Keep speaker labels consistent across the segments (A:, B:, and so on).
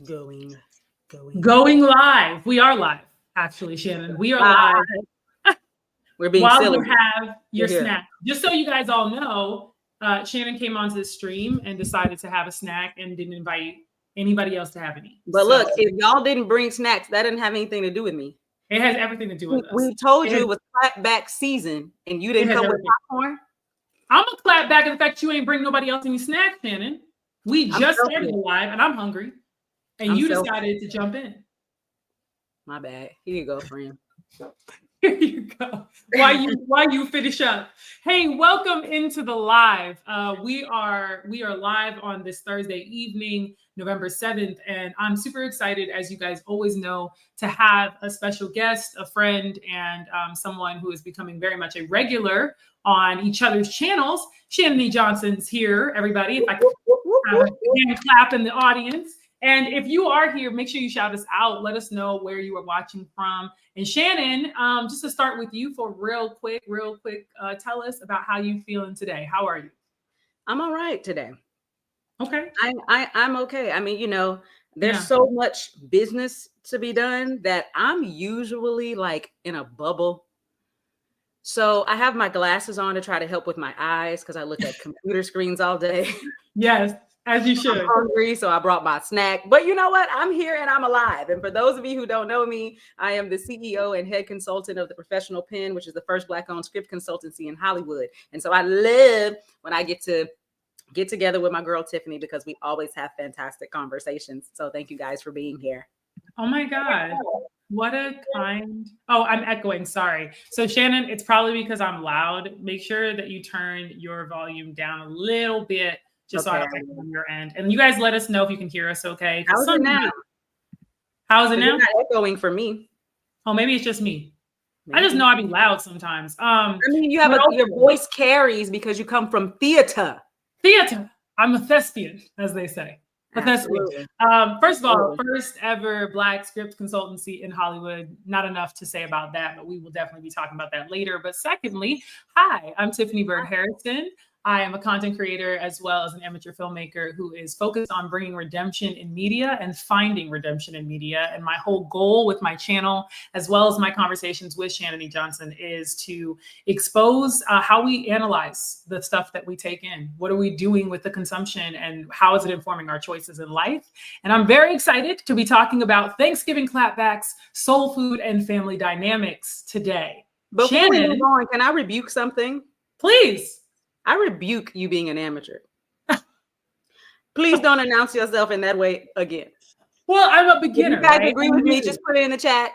A: Going.
B: Going live. We are live, actually, Shannon. We are live.
A: We're being
B: While
A: silly.
B: you have your snack. Just so you guys all know, Shannon came onto the stream and decided to have a snack and didn't invite anybody else to have any.
A: But look, if y'all didn't bring snacks, that didn't have anything to do with me.
B: It has everything to do with us.
A: We told you it was clapback season, and you didn't come with popcorn.
B: I'm gonna clap back at the fact you ain't bring nobody else any snacks, Shannon. We just started the live, and I'm hungry, and you decided to jump in.
A: My bad. Here you go, friend.
B: Here you go. Why you finish up? Hey, welcome into the live. We are live on this Thursday evening, November 7th, and I'm super excited, as you guys always know, to have a special guest, a friend, and someone who is becoming very much a regular on each other's channels. Shannan Johnson's here, everybody. If I could have a hand clap in the audience. And if you are here, make sure you shout us out. Let us know where you are watching from. And Shannan, just to start with you for real quick, tell us about how you feeling today. How are you?
A: I'm all right today.
B: Okay.
A: I'm okay. I mean, there's so much business to be done that I'm usually like in a bubble. So I have my glasses on to try to help with my eyes because I look at computer screens all day.
B: Yes. As you should.
A: I'm hungry, so I brought my snack. But you know what? I'm here and I'm alive. And for those of you who don't know me, I am the CEO and head consultant of the Professional Pen, which is the first Black-owned script consultancy in Hollywood. And so I live when I get to get together with my girl TIffany because we always have fantastic conversations. So thank you guys for being here.
B: Oh my God. What a kind. Oh, I'm echoing. Sorry. So Shannan, it's probably because I'm loud. Make sure that you turn your volume down a little bit. Just so I don't echo on your end. And you guys let us know if you can hear us okay.
A: How's it now?
B: How's it now?
A: It's not echoing for me.
B: Oh, maybe it's just me. Maybe. I just know I be loud sometimes.
A: I mean, you have your voice carries because you come from theater.
B: Theater. I'm a thespian, as they say. A thespian. First of all, first ever Black script consultancy in Hollywood. Not enough to say about that, but we will definitely be talking about that later. But secondly, hi, I'm TIffany Byrd Harrison. I am a content creator as well as an amateur filmmaker who is focused on bringing redemption in media and finding redemption in media. And my whole goal with my channel, as well as my conversations with Shannan Johnson, is to expose how we analyze the stuff that we take in. What are we doing with the consumption and how is it informing our choices in life? And I'm very excited to be talking about Thanksgiving clapbacks, soul food, and family dynamics today.
A: Before we move on, can I rebuke something?
B: Please.
A: I rebuke you being an amateur. Please don't announce yourself in that way again.
B: Well, I'm a beginner.
A: If you guys agree with me, just put it in the chat.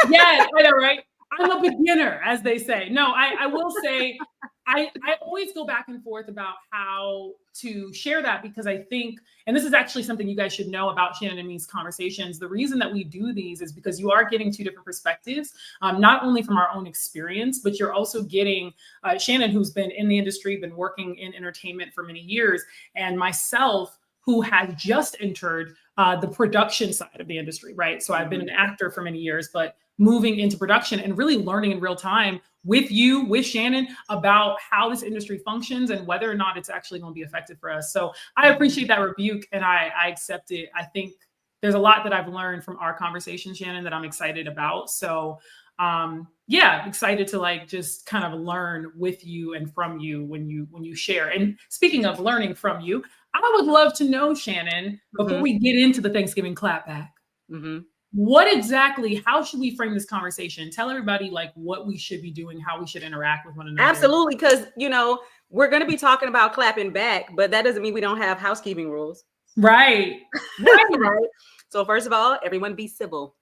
B: Yeah, I know, right? I'm a beginner, as they say. No, I will say, I always go back and forth about how to share that because I think, and this is actually something you guys should know about Shannan and me's conversations. The reason that we do these is because you are getting two different perspectives, not only from our own experience, but you're also getting Shannan, who's been in the industry, been working in entertainment for many years, and myself, who has just entered the production side of the industry, right? So I've been an actor for many years, but moving into production and really learning in real time with you, with Shannan, about how this industry functions and whether or not it's actually going to be effective for us. So I appreciate that rebuke and I accept it. I think there's a lot that I've learned from our conversation, Shannan, that I'm excited about. So yeah, excited to like just kind of learn with you and from you when you share. And speaking of learning from you, I would love to know, Shannan, before we get into the Thanksgiving clapback, what exactly, how should we frame this conversation? Tell everybody like what we should be doing, how we should interact with one another.
A: Absolutely, because, we're going to be talking about clapping back, but that doesn't mean we don't have housekeeping rules.
B: Right.
A: Right. So first of all, everyone be civil.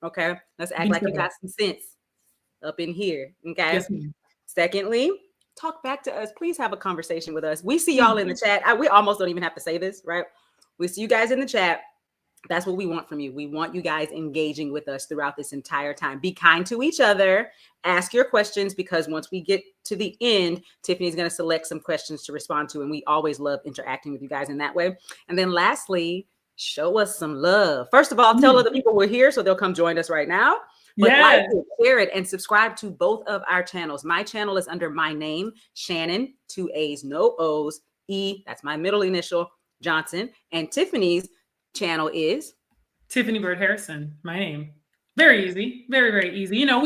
A: Okay. Let's act like you got some sense up in here. Okay.
B: Yes,
A: secondly, talk back to us. Please have a conversation with us. We see y'all in the chat. We almost don't even have to say this, right? We see you guys in the chat. That's what we want from you. We want you guys engaging with us throughout this entire time. Be kind to each other. Ask your questions because once we get to the end, TIffany's going to select some questions to respond to. And we always love interacting with you guys in that way. And then lastly, show us some love. First of all, tell other people we're here so they'll come join us right now. But like it, share it, and subscribe to both of our channels. My channel is under my name, Shannan, 2 A's, no O's, E, that's my middle initial, Johnson. And TIffany's channel is
B: TIffany Byrd Harrison, my name. Very easy. Very, very easy. You know,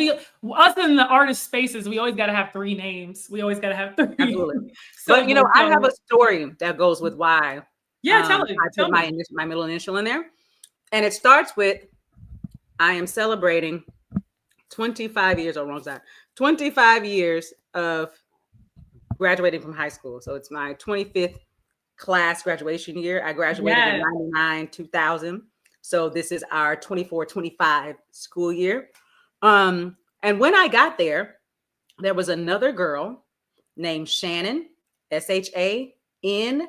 B: us in the artist spaces, we always got to have 3 names. We always got to have 3.
A: Absolutely.
B: So,
A: but, you know, I have a story that goes with why
B: tell it.
A: I put my middle initial in there. And it starts with, I am celebrating 25 years, or wrong side, 25 years of graduating from high school. So it's my 25th class graduation year. I graduated in 99, 2000. So this is our 24-25 school year. And when I got there, there was another girl named Shannan, Shannan,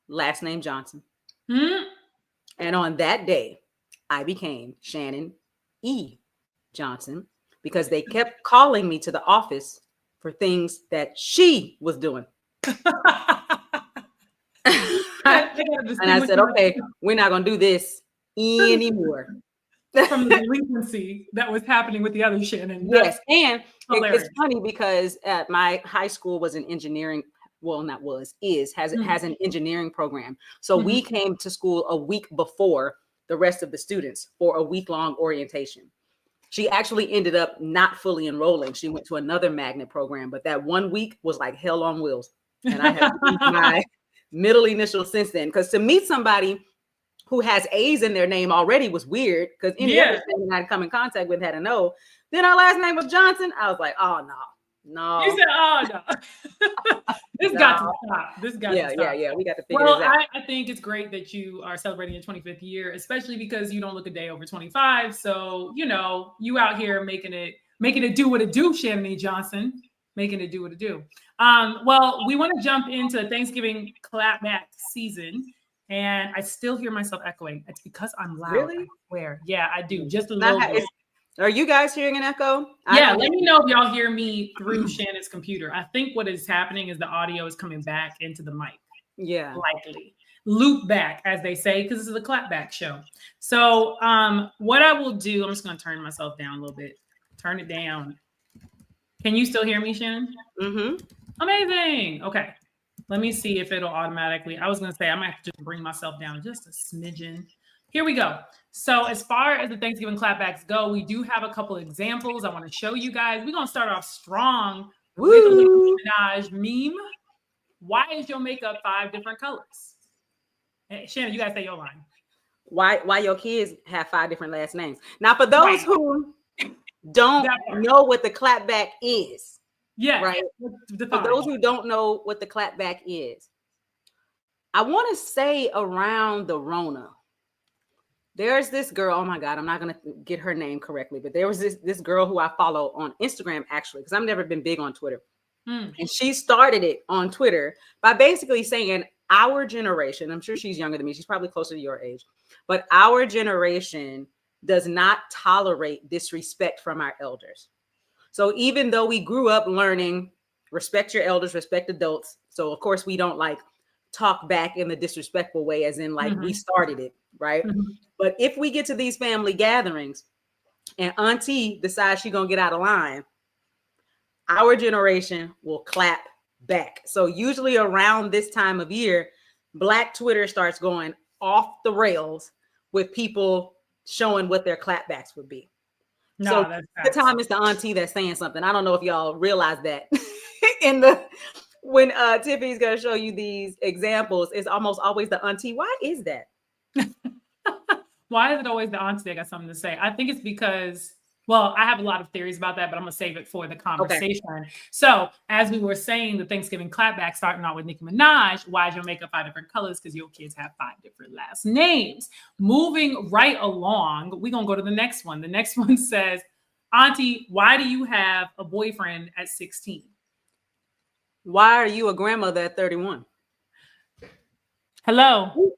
A: last name Johnson. And on that day, I became Shannan E. Johnson because they kept calling me to the office for things that she was doing. And I said, okay, we're not going to do this anymore.
B: From the delinquency that was happening with the other Shannan.
A: Yes. And it's funny because at my high school was an engineering, has an engineering program. So we came to school a week before the rest of the students for a week-long orientation. She actually ended up not fully enrolling. She went to another magnet program, but that 1 week was like hell on wheels. And I have used my middle initial since then, because to meet somebody who has A's in their name already was weird, because any other thing I'd come in contact with had a no. Then our last name was Johnson. I was like, oh no.
B: You said, oh no. This got to stop. This got to stop.
A: Yeah. We got to figure this out.
B: I think it's great that you are celebrating your 25th year, especially because you don't look a day over 25. So, you know, you out here making it do what it do, Shannan E. Johnson. Making it do what it do. Well, we want to jump into Thanksgiving clapback season, and I still hear myself echoing. It's because I'm loud.
A: Really?
B: I swear. Yeah, I do. Just a little bit.
A: Are you guys hearing an echo?
B: Yeah, let me know if y'all hear me through Shannon's computer. I think what is happening is the audio is coming back into the mic.
A: Yeah.
B: Likely. Loop back, as they say, because this is a clapback show. So what I will do, I'm just going to turn myself down a little bit. Turn it down. Can you still hear me, Shannan?
A: Mm-hmm.
B: Amazing. Okay. Let me see if it'll automatically. I was going to say I might have to just bring myself down just a smidgen. Here we go. So as far as the Thanksgiving clapbacks go, we do have a couple of examples I want to show you guys. We're going to start off strong with a Nicki Minaj meme. Why is your makeup 5 different colors? Hey, Shannan, you got to say your line.
A: Why your kids have 5 different last names? Now, for those who don't know what the clapback is.
B: Yeah.
A: Right. For those who don't know what the clapback is, I want to say around the Rona, there's this girl. Oh my God, I'm not going to get her name correctly, but there was this girl who I follow on Instagram, actually, because I've never been big on Twitter. And she started it on Twitter by basically saying our generation, I'm sure she's younger than me. She's probably closer to your age, but our generation does not tolerate disrespect from our elders. So even though we grew up learning, respect your elders, respect adults. So of course we don't like talk back in the disrespectful way, as in like we started it, right? But if we get to these family gatherings and auntie decides she's gonna get out of line, our generation will clap back. So usually around this time of year, Black Twitter starts going off the rails with people showing what their clapbacks would be. No, so the time is the auntie that's saying something. I don't know if y'all realize that when Tiffany's gonna show you these examples, it's almost always the auntie. Why is that?
B: Why is it always the auntie that got something to say? I think it's because, well, I have a lot of theories about that, but I'm gonna save it for the conversation. Okay. So as we were saying, the Thanksgiving clapback starting out with Nicki Minaj, why is your makeup 5 different colors? Because your kids have 5 different last names. Moving right along, we're gonna go to the next one. The next one says, auntie, why do you have a boyfriend at 16?
A: Why are you a grandmother at 31?
B: Hello.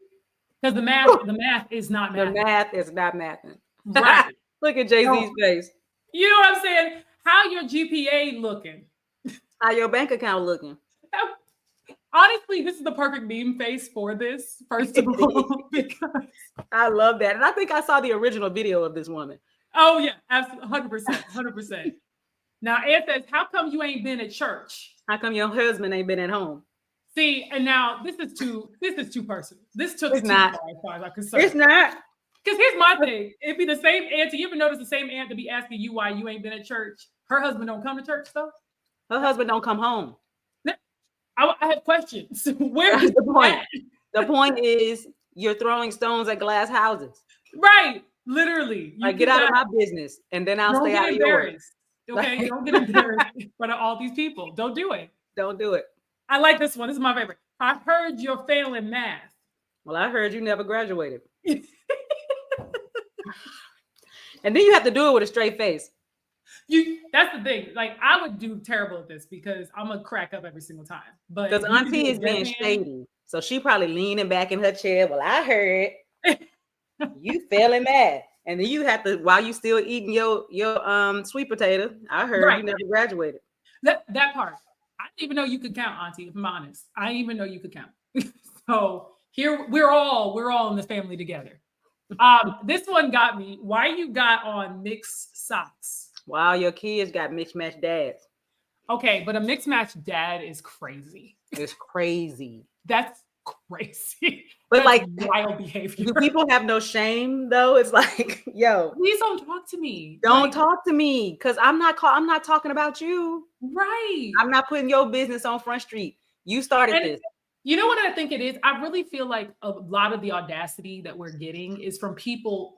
B: Because the math is not mathing.
A: The math is not mathing.
B: Right.
A: Look at Jay-Z's face.
B: You know what I'm saying? How your GPA looking?
A: How your bank account looking?
B: Honestly, this is the perfect meme face for this, first of all, because
A: I love that. And I think I saw the original video of this woman.
B: Oh, yeah, absolutely. 100%. Now, Ed says, how come you ain't been at church?
A: How come your husband ain't been at home?
B: See, and now this is too personal. This took
A: It's
B: it too
A: not.
B: far as far as I'm concerned.
A: It's not.
B: Because here's my thing. It'd be the same auntie. You ever notice the same aunt to be asking you why you ain't been at church? Her husband don't come to church stuff.
A: Her husband don't come home.
B: I have questions. Where's
A: That's the point.
B: that?
A: The point is you're throwing stones at glass houses.
B: Right. Literally.
A: Like, get out of my business, and then I'll
B: don't
A: stay
B: get
A: out of
B: embarrassed.
A: yours.
B: Okay,
A: Like,
B: don't get embarrassed in front of all these people. Don't do it.
A: don't do it.
B: I like this one. This is my favorite. I heard you're failing math.
A: Well, I heard you never graduated. And then you have to do it with a straight face.
B: That's the thing. Like, I would do terrible at this because I'm gonna crack up every single time. But
A: Because Auntie is being shady. So she probably leaning back in her chair. Well, I heard you failing math. And then you have to, while you still eating your sweet potato, I heard you never graduated.
B: That part. I didn't even know you could count, Auntie, if I'm honest. I didn't even know you could count. So here we're all in this family together. This one got me. Why you got on mixed socks?
A: Wow, your kids got mixed match dads.
B: Okay, but a mixed match dad is crazy.
A: It's crazy.
B: That's crazy.
A: But
B: that's
A: like
B: wild behavior.
A: Do people have no shame though? It's like, yo,
B: please don't talk to me.
A: Don't talk to me, because I'm not talking about you.
B: Right.
A: I'm not putting your business on Front Street. You started this.
B: You know what I think it is? I really feel like a lot of the audacity that we're getting is from people.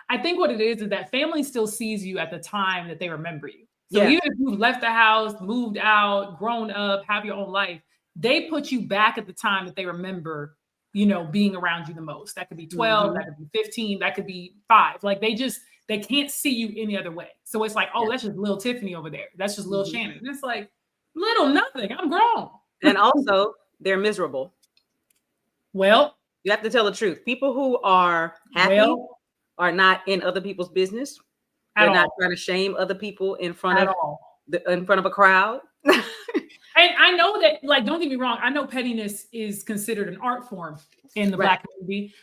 B: I think what it is that family still sees you at the time that they remember you. So even if you've left the house, moved out, grown up, have your own life, they put you back at the time that they remember, being around you the most. That could be 12, that could be 15, that could be 5. Like they can't see you any other way. So it's like, oh, that's just little TIffany over there. That's just little Shannan. And it's like, little nothing. I'm grown.
A: And also, they're miserable.
B: Well,
A: you have to tell the truth. People who are happy are not in other people's business. They're not trying to shame other people in front of a crowd.
B: And I know that, like, don't get me wrong. I know pettiness is considered an art form in the Black community.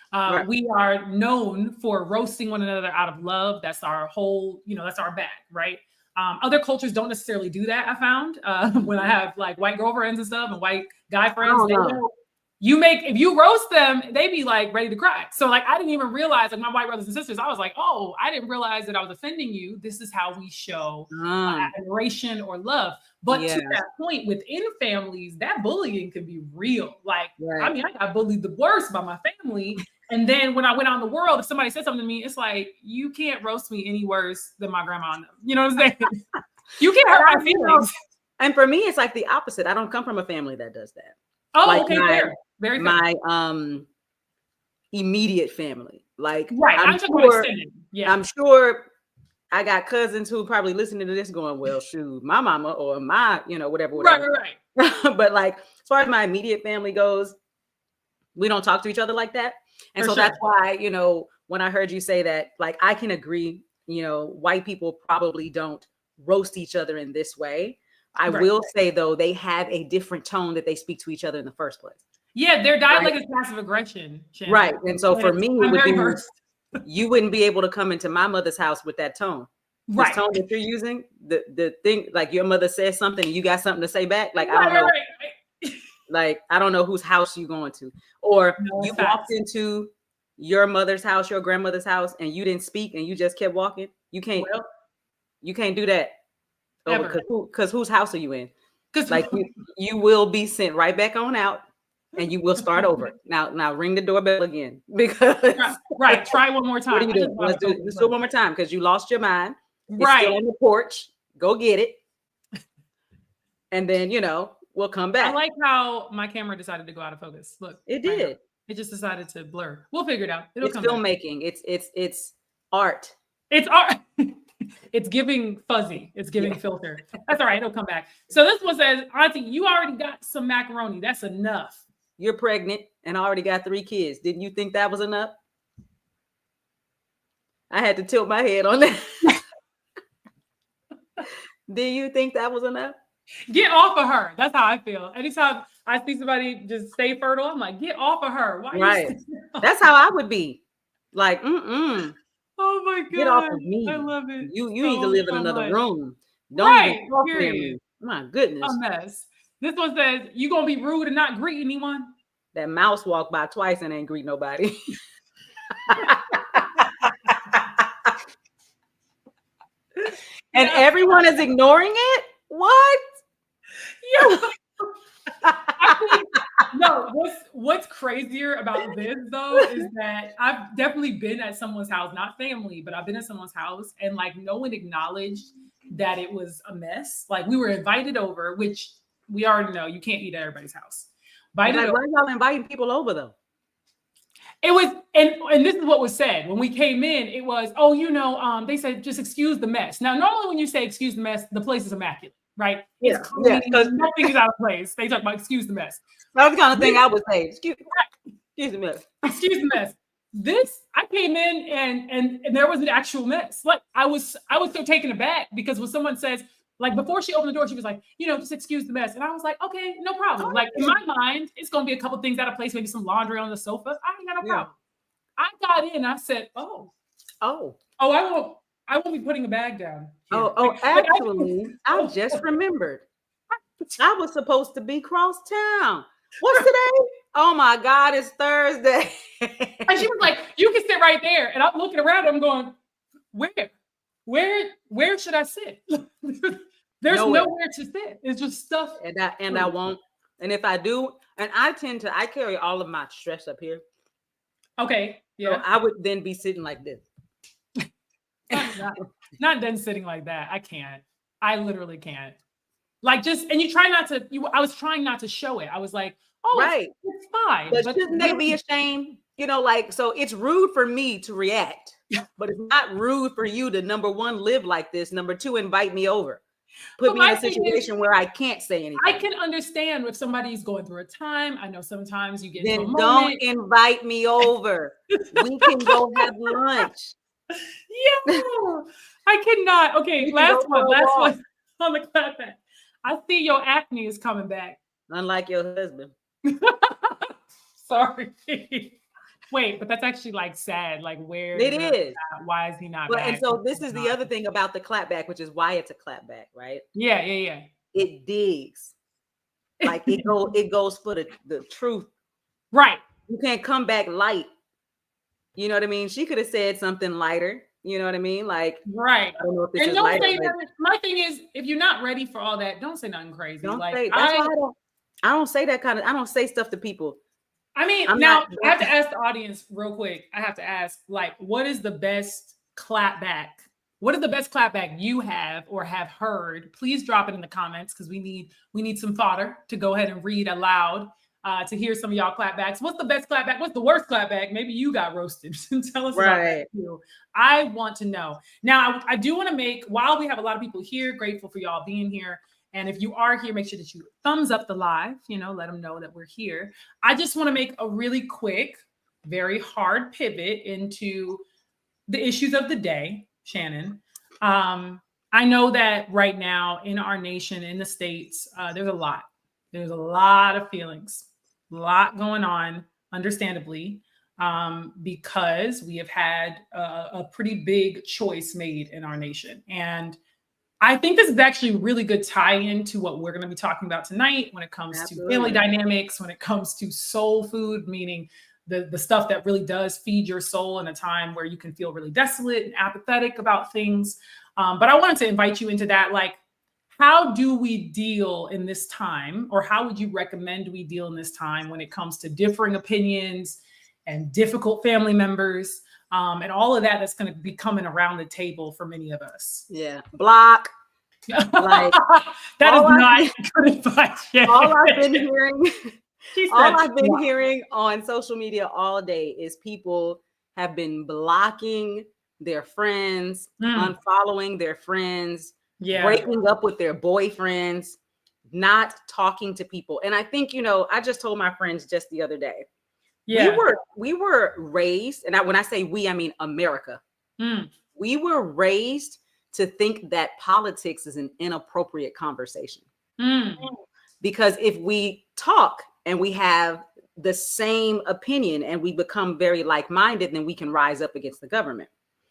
B: We are known for roasting one another out of love. That's our whole, that's our bag, right? Other cultures don't necessarily do that. I found when I have like white girlfriends and stuff and white guy friends, if you roast them, they be like ready to cry. So like, I didn't even realize, like my white brothers and sisters, I was like, oh, I didn't realize that I was offending you. This is how we show admiration or love. But to that point, within families, that bullying can be real. Like, I mean, I got bullied the worst by my family. And then when I went out in the world, if somebody said something to me, it's like, you can't roast me any worse than my grandma. You know what I'm saying? You can't hurt my feelings.
A: And for me, it's like the opposite. I don't come from a family that does that.
B: Oh,
A: like
B: okay, fair. Very fair.
A: My immediate family. Like,
B: I'm
A: sure I got cousins who probably listening to this going, well, shoot, my mama or my, whatever.
B: Right.
A: But like, as far as my immediate family goes, we don't talk to each other like that. And that's why, when I heard you say that, like, I can agree, white people probably don't roast each other in this way. I will say, though, they have a different tone that they speak to each other in the first place.
B: Yeah, their dialect is passive aggression. Shannan.
A: Right. And so for me, you wouldn't be able to come into my mother's house with that tone. This tone that you're using, the thing, like your mother says something and you got something to say back. Like, I don't know. Like, I don't know whose house you're going to. Or you walked into your mother's house, your grandmother's house, and you didn't speak and you just kept walking. You can't do that. Because whose house are you in? Because like you will be sent right back on out and you will start over. Now ring the doorbell again. Because
B: try one more time.
A: What are you doing? Let's do it one more time because you lost your mind. It's still on the porch. Go get it. And then we'll come back.
B: I like how my camera decided to go out of focus. Look,
A: it did.
B: It just decided to blur. We'll figure it out. It's
A: filmmaking. It's art.
B: It's art. It's giving fuzzy. It's giving filter. That's all right. It'll come back. So this one says, Auntie, you already got some macaroni. That's enough.
A: You're pregnant and already got 3 kids. Didn't you think that was enough? I had to tilt my head on that. Do you think that was enough?
B: Get off of her. That's how I feel. Anytime I see somebody just stay fertile, I'm like, get off of her. Why?
A: That's how I would be. Like,
B: Oh my God.
A: Get off of me.
B: I love it.
A: You need to live in another room. Don't even talk to me. My goodness.
B: A mess. This one says, you gonna be rude and not greet anyone?
A: That mouse walked by twice and ain't greet nobody. And everyone is ignoring it? What?
B: Yeah. I think, no, what's crazier about this though is that I've definitely been at someone's house, not family, but I've been at someone's house and like no one acknowledged that it was a mess. Like we were invited over, which we already know you can't eat at everybody's house.
A: Like, why are y'all inviting people over though?
B: It was, and this is what was said when we came in. It was, oh, you know, they said just excuse the mess. Now, normally when you say excuse the mess, the place is immaculate, right?
A: Yeah,
B: it's clean,
A: because
B: nothing is out of place. They talk about excuse the mess.
A: That's the kind of thing I would say. Excuse the mess.
B: Excuse the mess. This, I came in and there was an actual mess. Like I was so taken aback because when someone says, like before she opened the door, she was like, you know, just excuse the mess. And I was like, okay, no problem. Like in my mind, it's going to be a couple things out of place, maybe some laundry on the sofa. I ain't got no problem. I got in, I said, I won't be putting a bag down. Here.
A: Actually, I just remembered. I was supposed to be cross town. What's today? Oh my God, it's Thursday.
B: And she was like, you can sit right there. And I'm looking around, I'm going, where should I sit? There's nowhere to sit. It's just stuff.
A: And I won't. And if I do, and I carry all of my stress up here.
B: Okay. Yeah.
A: So I would then be sitting like this.
B: Not then sitting like that. I can't. I literally can't. Like and you try not to, I was trying not to show it. I was like, oh, right. It's fine.
A: But shouldn't they be ashamed? You know, like, so it's rude for me to react, but it's not rude for you to, number one, live like this. Number two, invite me over. Put me in a situation where I can't say anything.
B: I can understand if somebody's going through a time. I know sometimes you get
A: into a moment. Don't invite me over. We can go have lunch.
B: Yeah, I cannot. Okay, last one on the clapback. I see your acne is coming back.
A: Unlike your husband.
B: Sorry. Wait, but that's actually like sad. Like where
A: it is.
B: Why is he not back?
A: And so this is the other thing about the clapback, which is why it's a clapback, right?
B: Yeah.
A: It digs. Like it goes for the truth.
B: Right.
A: You can't come back light. You know what I mean? She could have said something lighter. You know what I mean? Like,
B: right.
A: I don't know if this
B: and
A: is
B: don't
A: lighter,
B: say nothing. My thing is, if you're not ready for all that, don't say nothing crazy.
A: I don't say that I don't say stuff to people.
B: I mean, I have to ask the audience real quick. I have to ask, like, what is the best clapback? What is the best clapback you have or have heard? Please drop it in the comments because we need some fodder to go ahead and read aloud to hear some of y'all clapbacks. What's the best clapback? What's the worst clapback? Maybe you got roasted. Tell us about that too. I want to know. Now, I do want to make, while we have a lot of people here, grateful for y'all being here. And if you are here, make sure that you thumbs up the live, let them know that we're here. I just want to make a really quick, very hard pivot into the issues of the day, Shannan. I know that right now in our nation, in the States, there's a lot. There's a lot of feelings, a lot going on, understandably, because we have had a pretty big choice made in our nation. And I think this is actually a really good tie-in to what we're going to be talking about tonight when it comes to family dynamics, when it comes to soul food, meaning the stuff that really does feed your soul in a time where you can feel really desolate and apathetic about things. But I wanted to invite you into that. Like, how do we deal in this time, or how would you recommend we deal in this time when it comes to differing opinions and difficult family members? And all of that's going to be coming around the table for many of us.
A: Yeah. Block.
B: Like, that is not good advice.
A: All I've been hearing on social media all day is people have been blocking their friends, unfollowing their friends, breaking up with their boyfriends, not talking to people. And I think, I just told my friends just the other day, we were raised, and when I say we, I mean America. We were raised to think that politics is an inappropriate conversation. Because if we talk and we have the same opinion and we become very like-minded, then we can rise up against the government.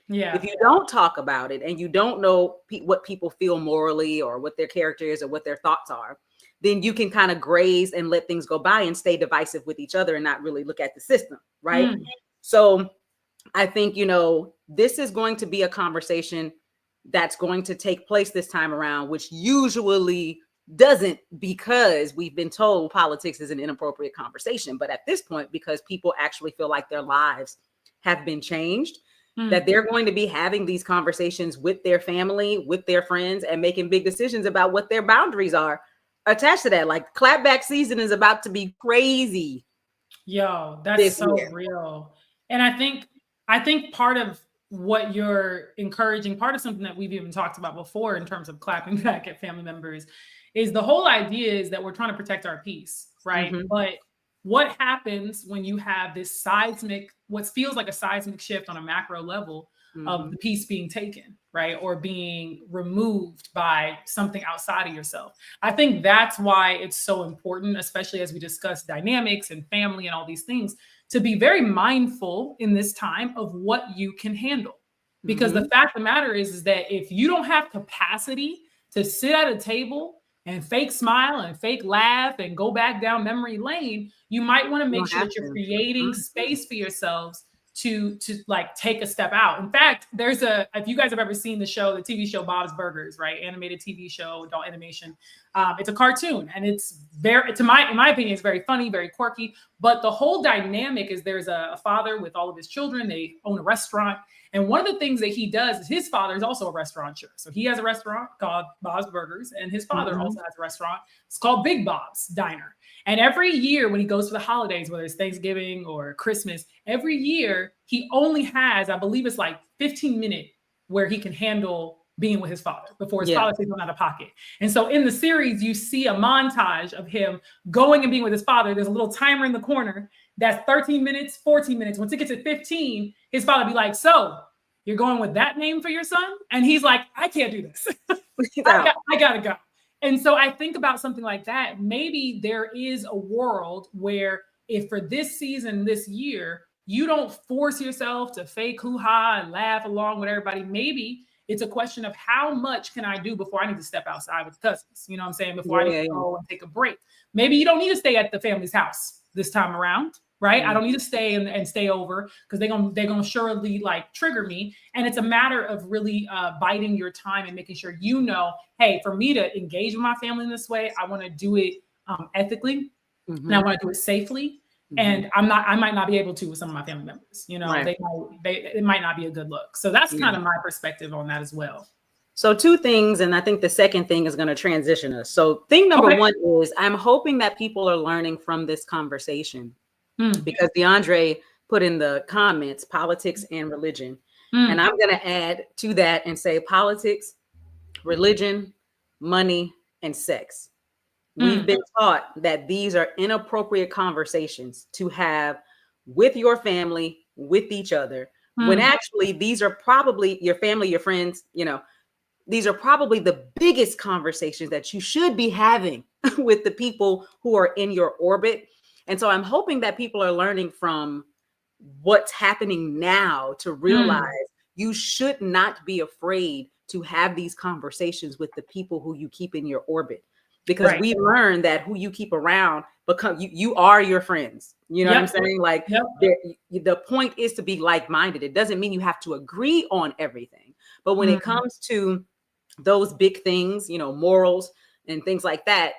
B: Yeah.
A: If you don't talk about it and you don't know what people feel morally or what their character is or what their thoughts are, then you can kind of graze and let things go by and stay divisive with each other and not really look at the system, right? So I think, this is going to be a conversation that's going to take place this time around, which usually doesn't, because we've been told politics is an inappropriate conversation. But at this point, because people actually feel like their lives have been changed, that they're going to be having these conversations with their family, with their friends, and making big decisions about what their boundaries are attached to that. Like, clapback season is about to be crazy.
B: Yo, that's so real. And I think part of what you're encouraging, part of something that we've even talked about before in terms of clapping back at family members, is the whole idea is that we're trying to protect our peace, right? But what happens when you have this what feels like a seismic shift on a macro level of the peace being taken, right? Or being removed by something outside of yourself. I think that's why it's so important, especially as we discuss dynamics and family and all these things, to be very mindful in this time of what you can handle. Because the fact of the matter is that if you don't have capacity to sit at a table and fake smile and fake laugh and go back down memory lane, you might want to make sure that you're creating space for yourselves to like take a step out. In fact, if you guys have ever seen the TV show Bob's Burgers, right? Animated TV show, adult animation. It's a cartoon, and it's in my opinion, it's very funny, very quirky. But the whole dynamic is there's a father with all of his children. They own a restaurant. And one of the things that he does is his father is also a restaurateur. So he has a restaurant called Bob's Burgers, and his father also has a restaurant. It's called Big Bob's Diner. And every year when he goes for the holidays, whether it's Thanksgiving or Christmas, every year he only has, I believe it's like 15-minute where he can handle being with his father before his father takes him out of pocket. And so in the series, you see a montage of him going and being with his father. There's a little timer in the corner that's 13 minutes, 14 minutes. Once it gets to 15, his father be like, so you're going with that name for your son? And he's like, I can't do this. I gotta go. And so I think about something like that. Maybe there is a world where if for this season, this year, you don't force yourself to fake hoo-ha and laugh along with everybody, maybe it's a question of how much can I do before I need to step outside with cousins? You know what I'm saying? Before I need to go and take a break. Maybe you don't need to stay at the family's house this time around, right? I don't need to stay and stay over because they're gonna surely like trigger me. And it's a matter of really biding your time and making sure hey, for me to engage with my family in this way, I want to do it ethically, and I want to do it safely. And I might not be able to with some of my family members. It might not be a good look. So that's kind of my perspective on that as well.
A: So two things, and I think the second thing is going to transition us. So thing number one is I'm hoping that people are learning from this conversation because DeAndre put in the comments, politics and religion. And I'm going to add to that and say politics, religion, money, and sex. We've been taught that these are inappropriate conversations to have with your family, with each other, when actually these are probably your family, your friends, these are probably the biggest conversations that you should be having with the people who are in your orbit. And so I'm hoping that people are learning from what's happening now to realize you should not be afraid to have these conversations with the people who you keep in your orbit. Because we learned that who you keep around you are your friends. You know what I'm saying? Like the point is to be like-minded. It doesn't mean you have to agree on everything. But when it comes to those big things, morals and things like that,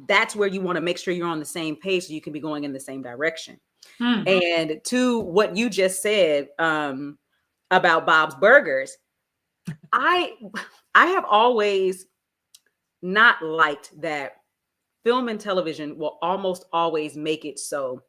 A: that's where you want to make sure you're on the same page so you can be going in the same direction. And to what you just said about Bob's Burgers, I have always not liked that film and television will almost always make it so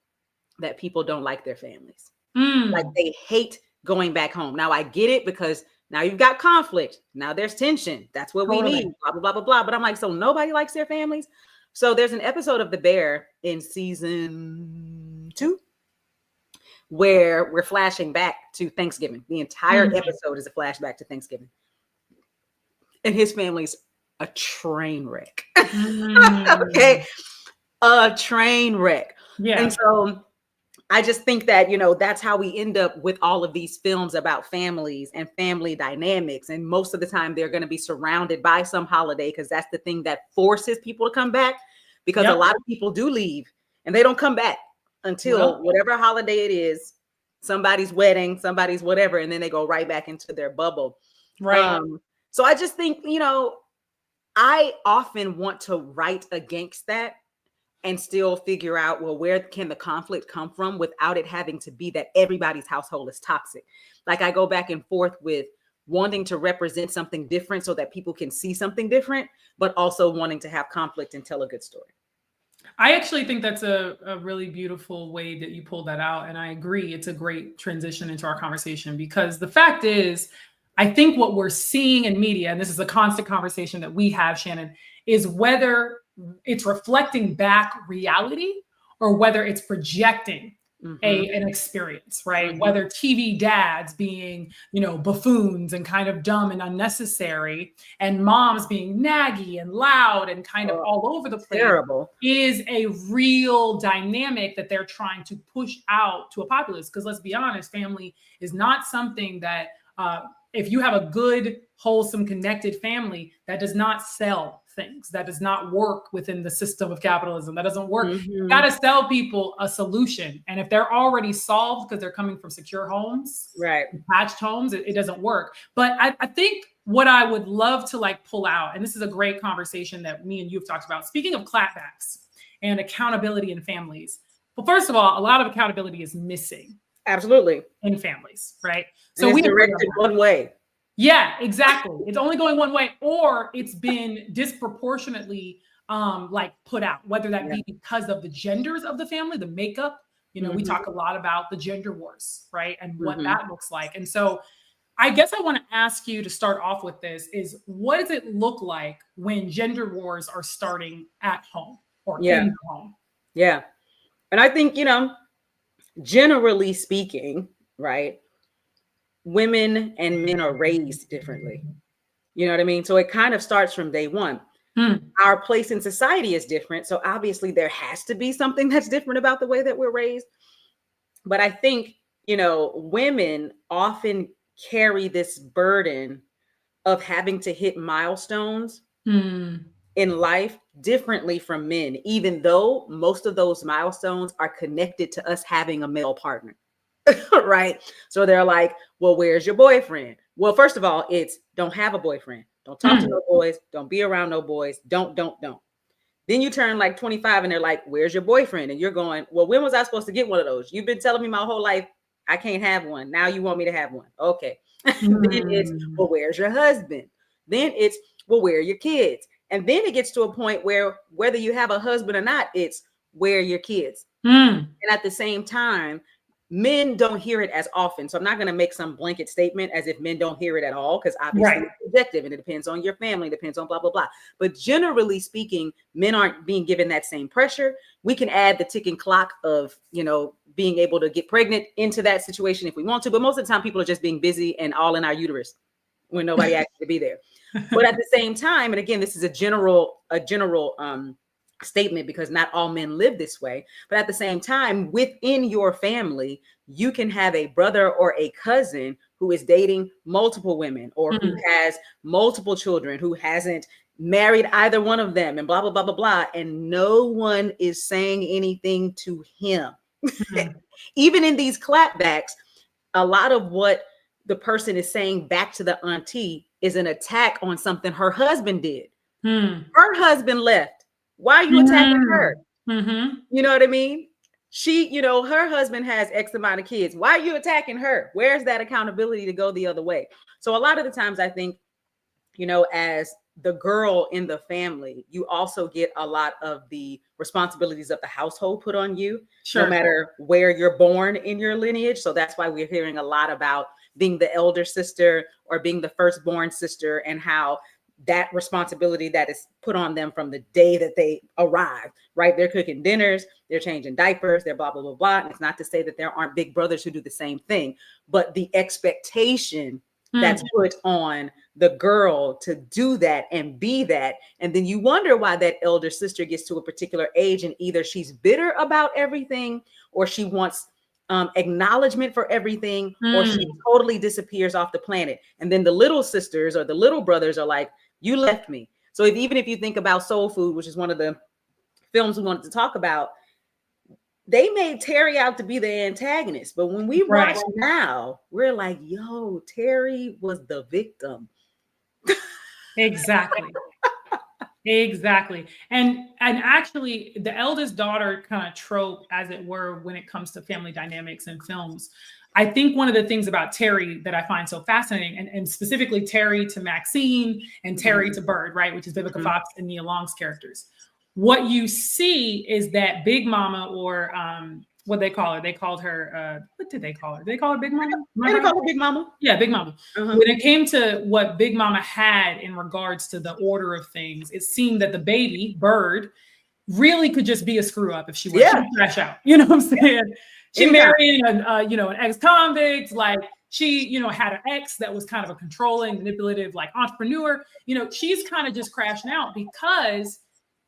A: that people don't like their families. Like they hate going back home. Now I get it because now you've got conflict. Now there's tension. That's what we need. Blah, blah, blah, blah, blah. But I'm like, so nobody likes their families. So there's an episode of The Bear in season 2 where we're flashing back to Thanksgiving. The entire episode is a flashback to Thanksgiving. And his family's a train wreck. Okay. A train wreck. Yeah. And so I just think that, that's how we end up with all of these films about families and family dynamics. And most of the time they're going to be surrounded by some holiday because that's the thing that forces people to come back. because a lot of people do leave and they don't come back until whatever holiday it is, somebody's wedding, somebody's whatever, and then they go right back into their bubble.
B: Right.
A: So I just think, I often want to write against that and still figure out, well, where can the conflict come from without it having to be that everybody's household is toxic. Like I go back and forth with wanting to represent something different so that people can see something different, but also wanting to have conflict and tell a good story.
B: I actually think that's a really beautiful way that you pulled that out. And I agree. It's a great transition into our conversation, because the fact is, I think what we're seeing in media, and this is a constant conversation that we have, Shannan, is whether it's reflecting back reality or whether it's projecting an experience, right? Whether TV dads being, buffoons and kind of dumb and unnecessary, and moms being naggy and loud and kind of all over the place, is a real dynamic that they're trying to push out to a populace. Because let's be honest, family is not something that, if you have a good, wholesome, connected family, that does not sell things. That does not work within the system of capitalism. That doesn't work. You got to sell people a solution. And if they're already solved because they're coming from secure homes, attached homes, it doesn't work. But I think what I would love to pull out, and this is a great conversation that me and you have talked about, speaking of clapbacks and accountability in families. Well, first of all, a lot of accountability is missing.
A: Absolutely.
B: In families, right?
A: So we directed one way.
B: Yeah, exactly. It's only going one way, or it's been disproportionately put out, whether that be because of the genders of the family, the makeup. We talk a lot about the gender wars, right? And what that looks like. And so I guess I want to ask you to start off with this is, what does it look like when gender wars are starting at home or in the home?
A: Yeah. And I think, generally speaking, right, women and men are raised differently. You know what I mean? So it kind of starts from day one. Our place in society is different. So obviously there has to be something that's different about the way that we're raised. But I think, women often carry this burden of having to hit milestones in life differently from men, even though most of those milestones are connected to us having a male partner. Right. So they're like, well, where's your boyfriend? Well, first of all, it's don't have a boyfriend. Don't talk to no boys. Don't be around no boys. Don't. Then you turn 25 and they're like, where's your boyfriend? And you're going, well, when was I supposed to get one of those? You've been telling me my whole life I can't have one. Now you want me to have one. Okay. Then it's, well, where's your husband? Then it's, well, where are your kids? And then it gets to a point where whether you have a husband or not, it's where are your kids? And at the same time, men don't hear it as often. So I'm not going to make some blanket statement as if men don't hear it at all, because obviously it's subjective and it depends on your family, depends on blah, blah, blah. But generally speaking, men aren't being given that same pressure. We can add the ticking clock of, being able to get pregnant into that situation if we want to. But most of the time, people are just being busy and all in our uterus when nobody asked to be there. But at the same time, and again, this is a general statement because not all men live this way. But at the same time, within your family, you can have a brother or a cousin who is dating multiple women or who has multiple children, who hasn't married either one of them, and blah, blah, blah, blah, blah. And no one is saying anything to him. Even in these clapbacks, a lot of what the person is saying back to the auntie is an attack on something her husband did. Her husband left. Why are you attacking her? You know what I mean? She, her husband has X amount of kids. Why are you attacking her? Where's that accountability to go the other way? So a lot of the times I think, as the girl in the family, you also get a lot of the responsibilities of the household put on you, no matter where you're born in your lineage. So that's why we're hearing a lot about being the elder sister or being the firstborn sister, and how that responsibility that is put on them from the day that they arrive, right? They're cooking dinners, they're changing diapers, they're blah, blah, blah, blah. And it's not to say that there aren't big brothers who do the same thing, but the expectation that's put on the girl to do that and be that. And then you wonder why that elder sister gets to a particular age and either she's bitter about everything, or she wants acknowledgement for everything, or she totally disappears off the planet. And then the little sisters or the little brothers are like, you left me. So even if you think about Soul Food, which is one of the films we wanted to talk about, they made Terry out to be the antagonist. But when we watch now, we're like, yo, Terry was the victim.
B: Exactly. Exactly. And actually the eldest daughter kind of trope, as it were, when it comes to family dynamics in films. I think one of the things about Terry that I find so fascinating, and specifically Terry to Maxine and Terry to Byrd, right, which is Vivica Fox and Nia Long's characters. What you see is that Big Mama, or what they call her, they called her, what did they call her? Did they call her Big Mama?
A: They call her Big Mama.
B: Yeah, Big Mama. When it came to what Big Mama had in regards to the order of things, it seemed that the baby, Byrd, really could just be a screw up if she wanted to crash out. You know what I'm saying? She married an ex-convict, like she, had an ex that was kind of a controlling, manipulative, like entrepreneur. She's kind of just crashing out because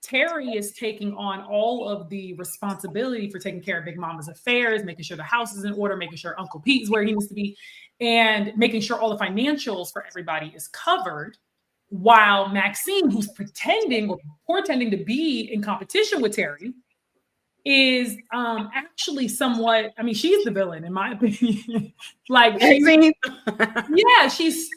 B: Terry is taking on all of the responsibility for taking care of Big Mama's affairs, making sure the house is in order, making sure Uncle Pete is where he needs to be, and making sure all the financials for everybody is covered. While Maxine, who's pretending or portending to be in competition with Terry, is actually somewhat, she's the villain in my opinion. Like, she's,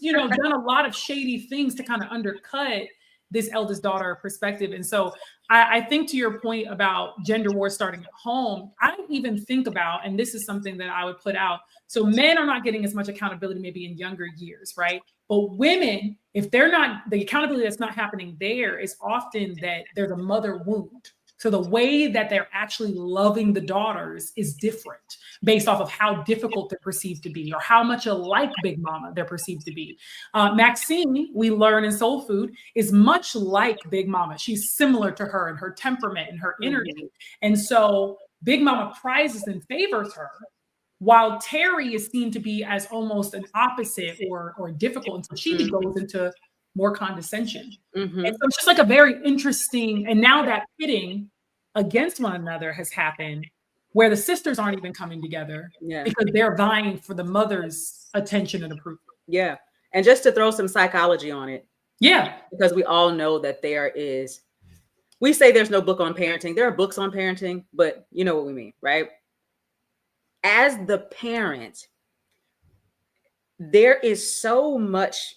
B: done a lot of shady things to kind of undercut this eldest daughter perspective. And so I think to your point about gender wars starting at home, I even think about, and this is something that I would put out, so men are not getting as much accountability maybe in younger years, right? But women, if they're not, the accountability that's not happening there is often that there's a mother wound. So the way that they're actually loving the daughters is different based off of how difficult they're perceived to be or how much alike Big Mama they're perceived to be. Maxine, we learn in Soul Food, is much like Big Mama. She's similar to her in her temperament and her energy. And so Big Mama prizes and favors her, while Terry is seen to be as almost an opposite or difficult until she goes into more condescension. And so it's just like a very interesting, and now that pitting against one another has happened where the sisters aren't even coming together because they're vying for the mother's attention and approval.
A: Yeah. And just to throw some psychology on it.
B: Yeah.
A: Because we all know that we say there's no book on parenting. There are books on parenting, but you know what we mean, right? As the parent, there is so much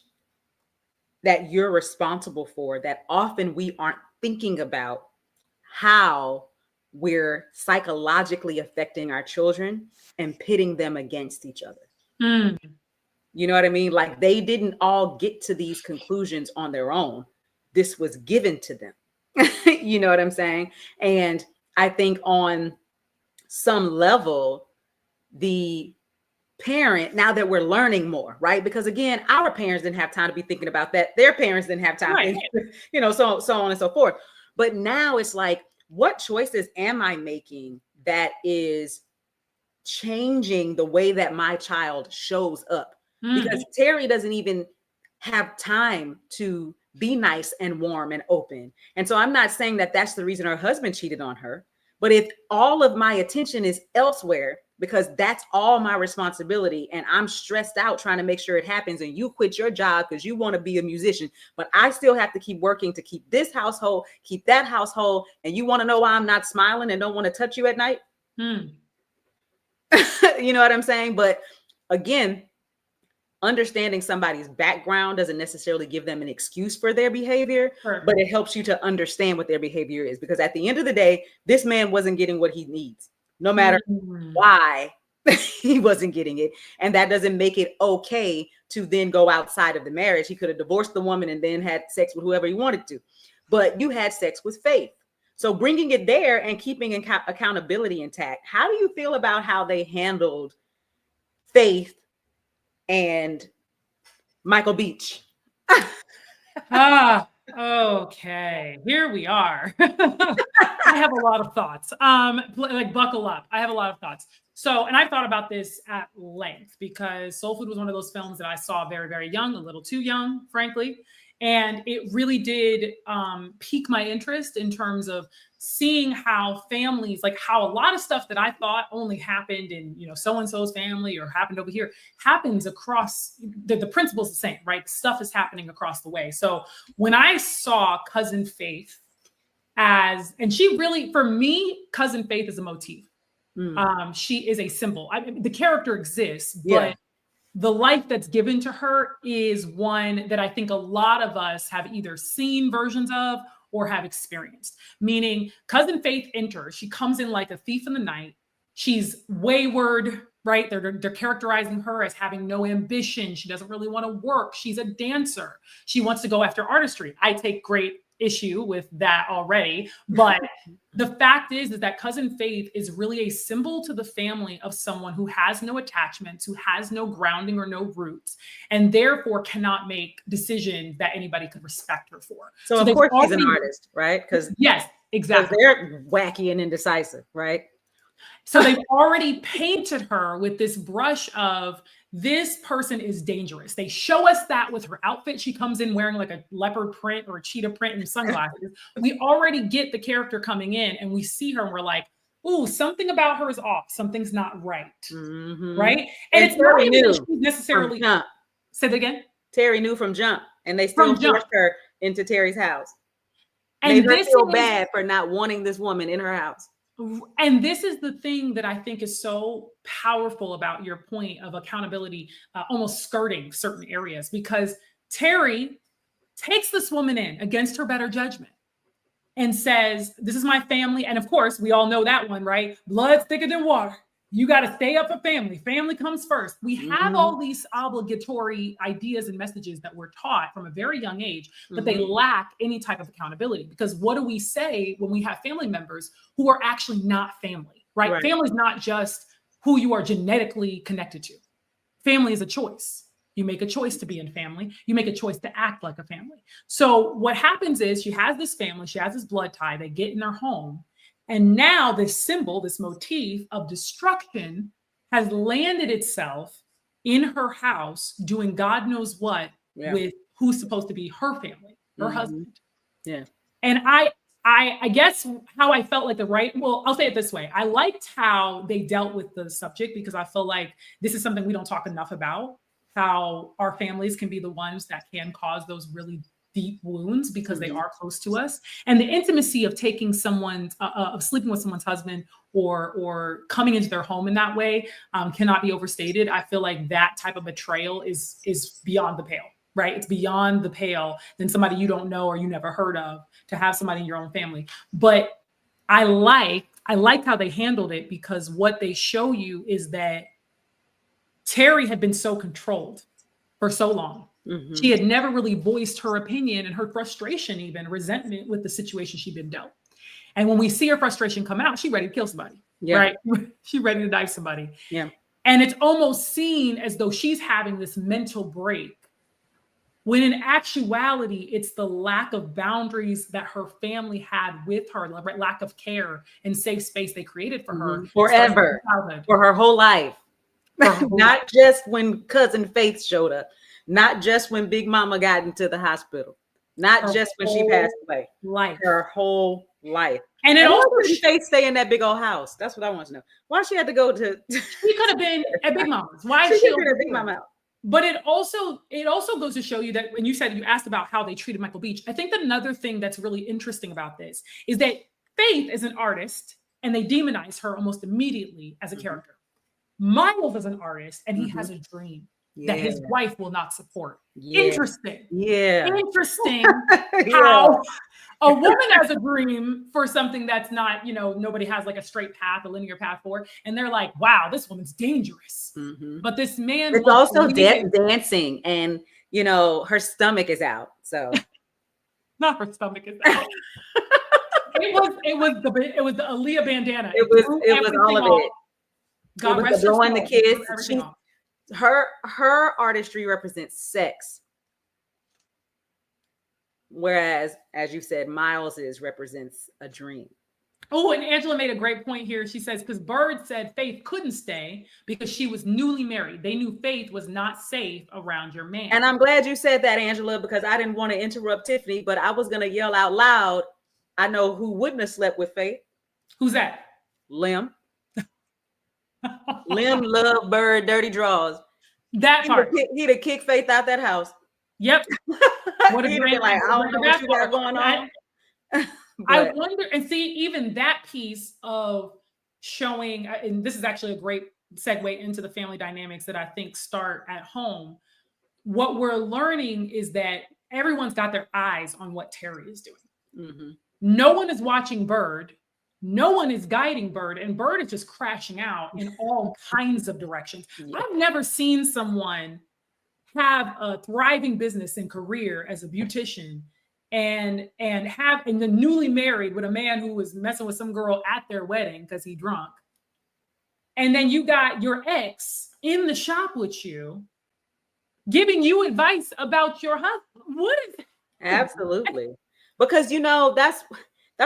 A: that you're responsible for that often we aren't thinking about how we're psychologically affecting our children and pitting them against each other. You know what I mean? Like, they didn't all get to these conclusions on their own. This was given to them. You know what I'm saying? And I think on some level, the parent, now that we're learning more, right? Because again, our parents didn't have time to be thinking about that. Their parents didn't have time, so on and so forth. But now it's like, what choices am I making that is changing the way that my child shows up? Because Terry doesn't even have time to be nice and warm and open. And so I'm not saying that that's the reason her husband cheated on her. But if all of my attention is elsewhere, because that's all my responsibility, and I'm stressed out trying to make sure it happens, and you quit your job because you want to be a musician, but I still have to keep working to keep this household, keep that household, and you want to know why I'm not smiling and don't want to touch you at night? You know what I'm saying? But again, understanding somebody's background doesn't necessarily give them an excuse for their behavior, but it helps you to understand what their behavior is. Because at the end of the day, this man wasn't getting what he needs, no matter why he wasn't getting it. And that doesn't make it okay to then go outside of the marriage. He could have divorced the woman and then had sex with whoever he wanted to. But you had sex with Faith. So bringing it there and keeping accountability intact. How do you feel about how they handled Faith and Michael Beach?
B: Okay, here we are. I have a lot of thoughts. Like, buckle up. I have a lot of thoughts. So, and I thought about this at length because Soul Food was one of those films that I saw very, very young, a little too young, frankly. And it really did pique my interest in terms of seeing how families, like how a lot of stuff that I thought only happened in, so-and-so's family or happened over here, happens across, the principle's the same, right? Stuff is happening across the way. So when I saw Cousin Faith and she really, for me, Cousin Faith is a motif.
A: Mm.
B: She is a symbol. The character exists, but the life that's given to her is one that I think a lot of us have either seen versions of or have experienced. Meaning, Cousin Faith enters, she comes in like a thief in the night. She's wayward, right? They're characterizing her as having no ambition. She doesn't really want to work. She's a dancer. She wants to go after artistry. I take great issue with that already. But the fact is that Cousin Faith is really a symbol to the family of someone who has no attachments, who has no grounding or no roots, and therefore cannot make decisions that anybody could respect her for.
A: So of course she's an artist, right? Because
B: yes, exactly.
A: They're wacky and indecisive, right?
B: So they've already painted her with this brush of this person is dangerous. They show us that with her outfit. She comes in wearing like a leopard print or a cheetah print and sunglasses. We already get the character coming in and we see her and we're like, ooh, something about her is off. Something's not right. Mm-hmm. Right? And it's not even that she's necessarily... Say that again?
A: Terry knew from jump and they still forced her into Terry's house. And made her feel bad for not wanting this woman in her house.
B: And this is the thing that I think is so powerful about your point of accountability, almost skirting certain areas, because Terry takes this woman in against her better judgment and says, this is my family. And of course, we all know that one, right? Blood's thicker than water. You got to stay up for family. Family comes first. We have all these obligatory ideas and messages that we're taught from a very young age, but they lack any type of accountability. Because what do we say when we have family members who are actually not family, right? Family is not just who you are genetically connected to. Family is a choice. You make a choice to be in family. You make a choice to act like a family. So what happens is she has this family. She has this blood tie. They get in their home. And now this symbol, this motif of destruction has landed itself in her house doing God knows what with who's supposed to be her family, her husband.
A: Yeah.
B: And I guess how I felt like I'll say it this way. I liked how they dealt with the subject because I feel like this is something we don't talk enough about, how our families can be the ones that can cause those really deep wounds because they are close to us. And the intimacy of taking someone's, of sleeping with someone's husband or coming into their home in that way cannot be overstated. I feel like that type of betrayal is beyond the pale, right? It's beyond the pale than somebody you don't know or you never heard of to have somebody in your own family. But I liked how they handled it because what they show you is that Terry had been so controlled for so long. She had never really voiced her opinion and her frustration, even resentment with the situation she'd been dealt. And when we see her frustration come out, she's ready to kill somebody, right? She's ready to knife somebody.
A: Yeah.
B: And it's almost seen as though she's having this mental break, when in actuality, it's the lack of boundaries that her family had with her, lack of care and safe space they created for her.
A: Forever, for her whole life. Not just when Cousin Faith showed up. Not just when Big Mama got into the hospital. Not just when she passed away. Her whole life. And it also did stay in that big old house. That's what I want to know. Why she had to go to?
B: She could have been at Big Mama's. Why
A: she could have Big Mama out?
B: But it also goes to show you that when you asked about how they treated Michael Beach, I think that another thing that's really interesting about this is that Faith is an artist and they demonize her almost immediately as a character. Miles is an artist and he has a dream that his wife will not support. Interesting. Interesting how a woman has a dream for something that's not, nobody has like a straight path, a linear path for, and they're like, wow, this woman's dangerous. But this man,
A: it's also dancing and, her stomach is out. So
B: not her stomach is out. It was the Aaliyah bandana.
A: It was all of it. God rest her soul. The kiss. Her artistry represents sex, whereas, as you said, Miles's represents a dream.
B: Oh, and Angela made a great point here. She says, because Byrd said Faith couldn't stay because she was newly married. They knew Faith was not safe around your man.
A: And I'm glad you said that, Angela, because I didn't want to interrupt Tiffany, but I was going to yell out loud. I know who wouldn't have slept with Faith.
B: Who's that?
A: Lim. Lim loved Byrd dirty draws.
B: That part.
A: He'd have kicked Faith out that house.
B: Yep. What a great
A: like, I don't know what you got going on.
B: I wonder, and see, even that piece of showing, and this is actually a great segue into the family dynamics that I think start at home. What we're learning is that everyone's got their eyes on what Terry is doing.
A: Mm-hmm.
B: No one is watching Byrd. No one is guiding Byrd, and Byrd is just crashing out in all kinds of directions.
A: Yeah.
B: I've never seen someone have a thriving business and career as a beautician and then newly married with a man who was messing with some girl at their wedding because he drunk. And then you got your ex in the shop with you, giving you advice about your husband. What is
A: Absolutely. Because, you know, that's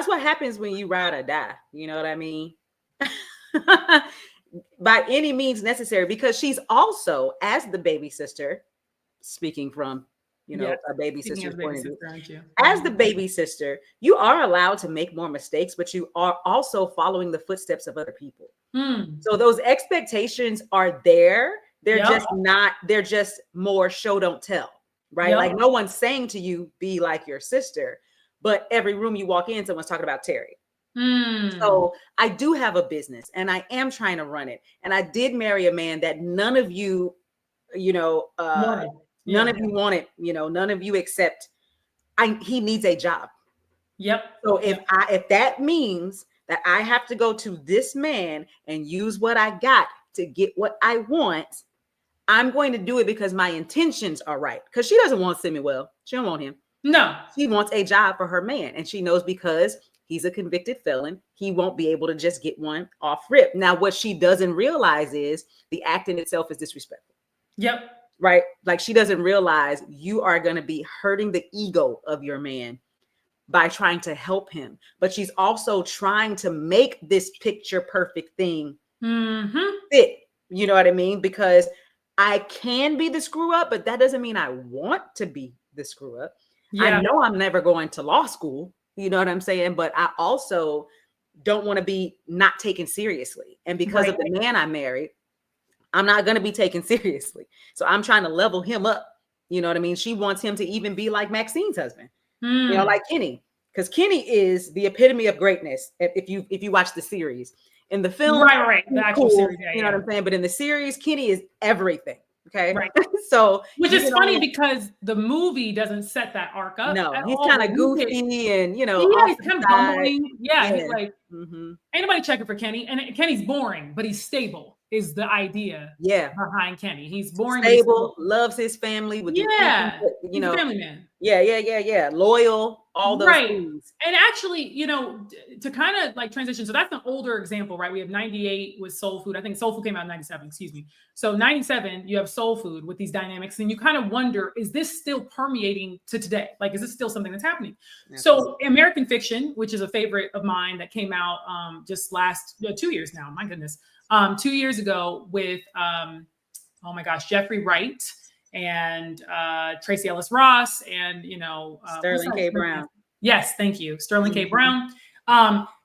A: what happens when you ride or die. You know what I mean? By any means necessary, because she's also, as the baby sister, speaking from, you know, a baby sister's point of view, as the baby sister, you are allowed to make more mistakes, but you are also following the footsteps of other people. So those expectations are there. They're just not, they're just more show don't tell, right? Like no one's saying to you, be like your sister, but every room you walk in, someone's talking about Terry. So I do have a business and I am trying to run it. And I did marry a man that none of you, you know, none of you wanted, you know, none of you accept. He needs a job. So if that means that I have to go to this man and use what I got to get what I want, I'm going to do it because my intentions are right. Because she doesn't want Samuel. She don't want him.
B: No.
A: She wants a job for her man. And she knows because he's a convicted felon, he won't be able to just get one off rip. Now, what she doesn't realize is the act in itself is disrespectful. Right? Like she doesn't realize you are going to be hurting the ego of your man by trying to help him. But she's also trying to make this picture perfect thing fit. You know what I mean? Because I can be the screw up, but that doesn't mean I want to be the screw up. I know I'm never going to law school. You know what I'm saying? But I also don't want to be not taken seriously. And because of the man I married, I'm not going to be taken seriously. So I'm trying to level him up. You know what I mean? She wants him to even be like Maxine's husband, you know, like Kenny, because Kenny is the epitome of greatness. If you watch the series, in the film,
B: the actual series,
A: you know what I'm saying? But in the series, Kenny is everything. Okay.
B: Right.
A: So
B: which is funny because the movie doesn't set that arc up.
A: No, he's kind of goofy and, you know,
B: he's kind of bumbling. He's like, ain't nobody checking for Kenny. And Kenny's boring, but he's stable is the idea behind Kenny. He's boring.
A: Stable, loves his family.
B: You know, family man.
A: Loyal, all those things.
B: And actually, you know, to kind of like transition. So that's an older example, right? We have 98 with Soul Food. I think Soul Food came out in 97, excuse me. So 97, you have Soul Food with these dynamics. And you kind of wonder, is this still permeating to today? Like, is this still something that's happening? So American Fiction, which is a favorite of mine that came out just last 2 years now, my goodness. 2 years ago with, oh my gosh, Jeffrey Wright and Tracy Ellis Ross and, you know,
A: Sterling K. Brown.
B: Yes, thank you. Sterling K. Brown.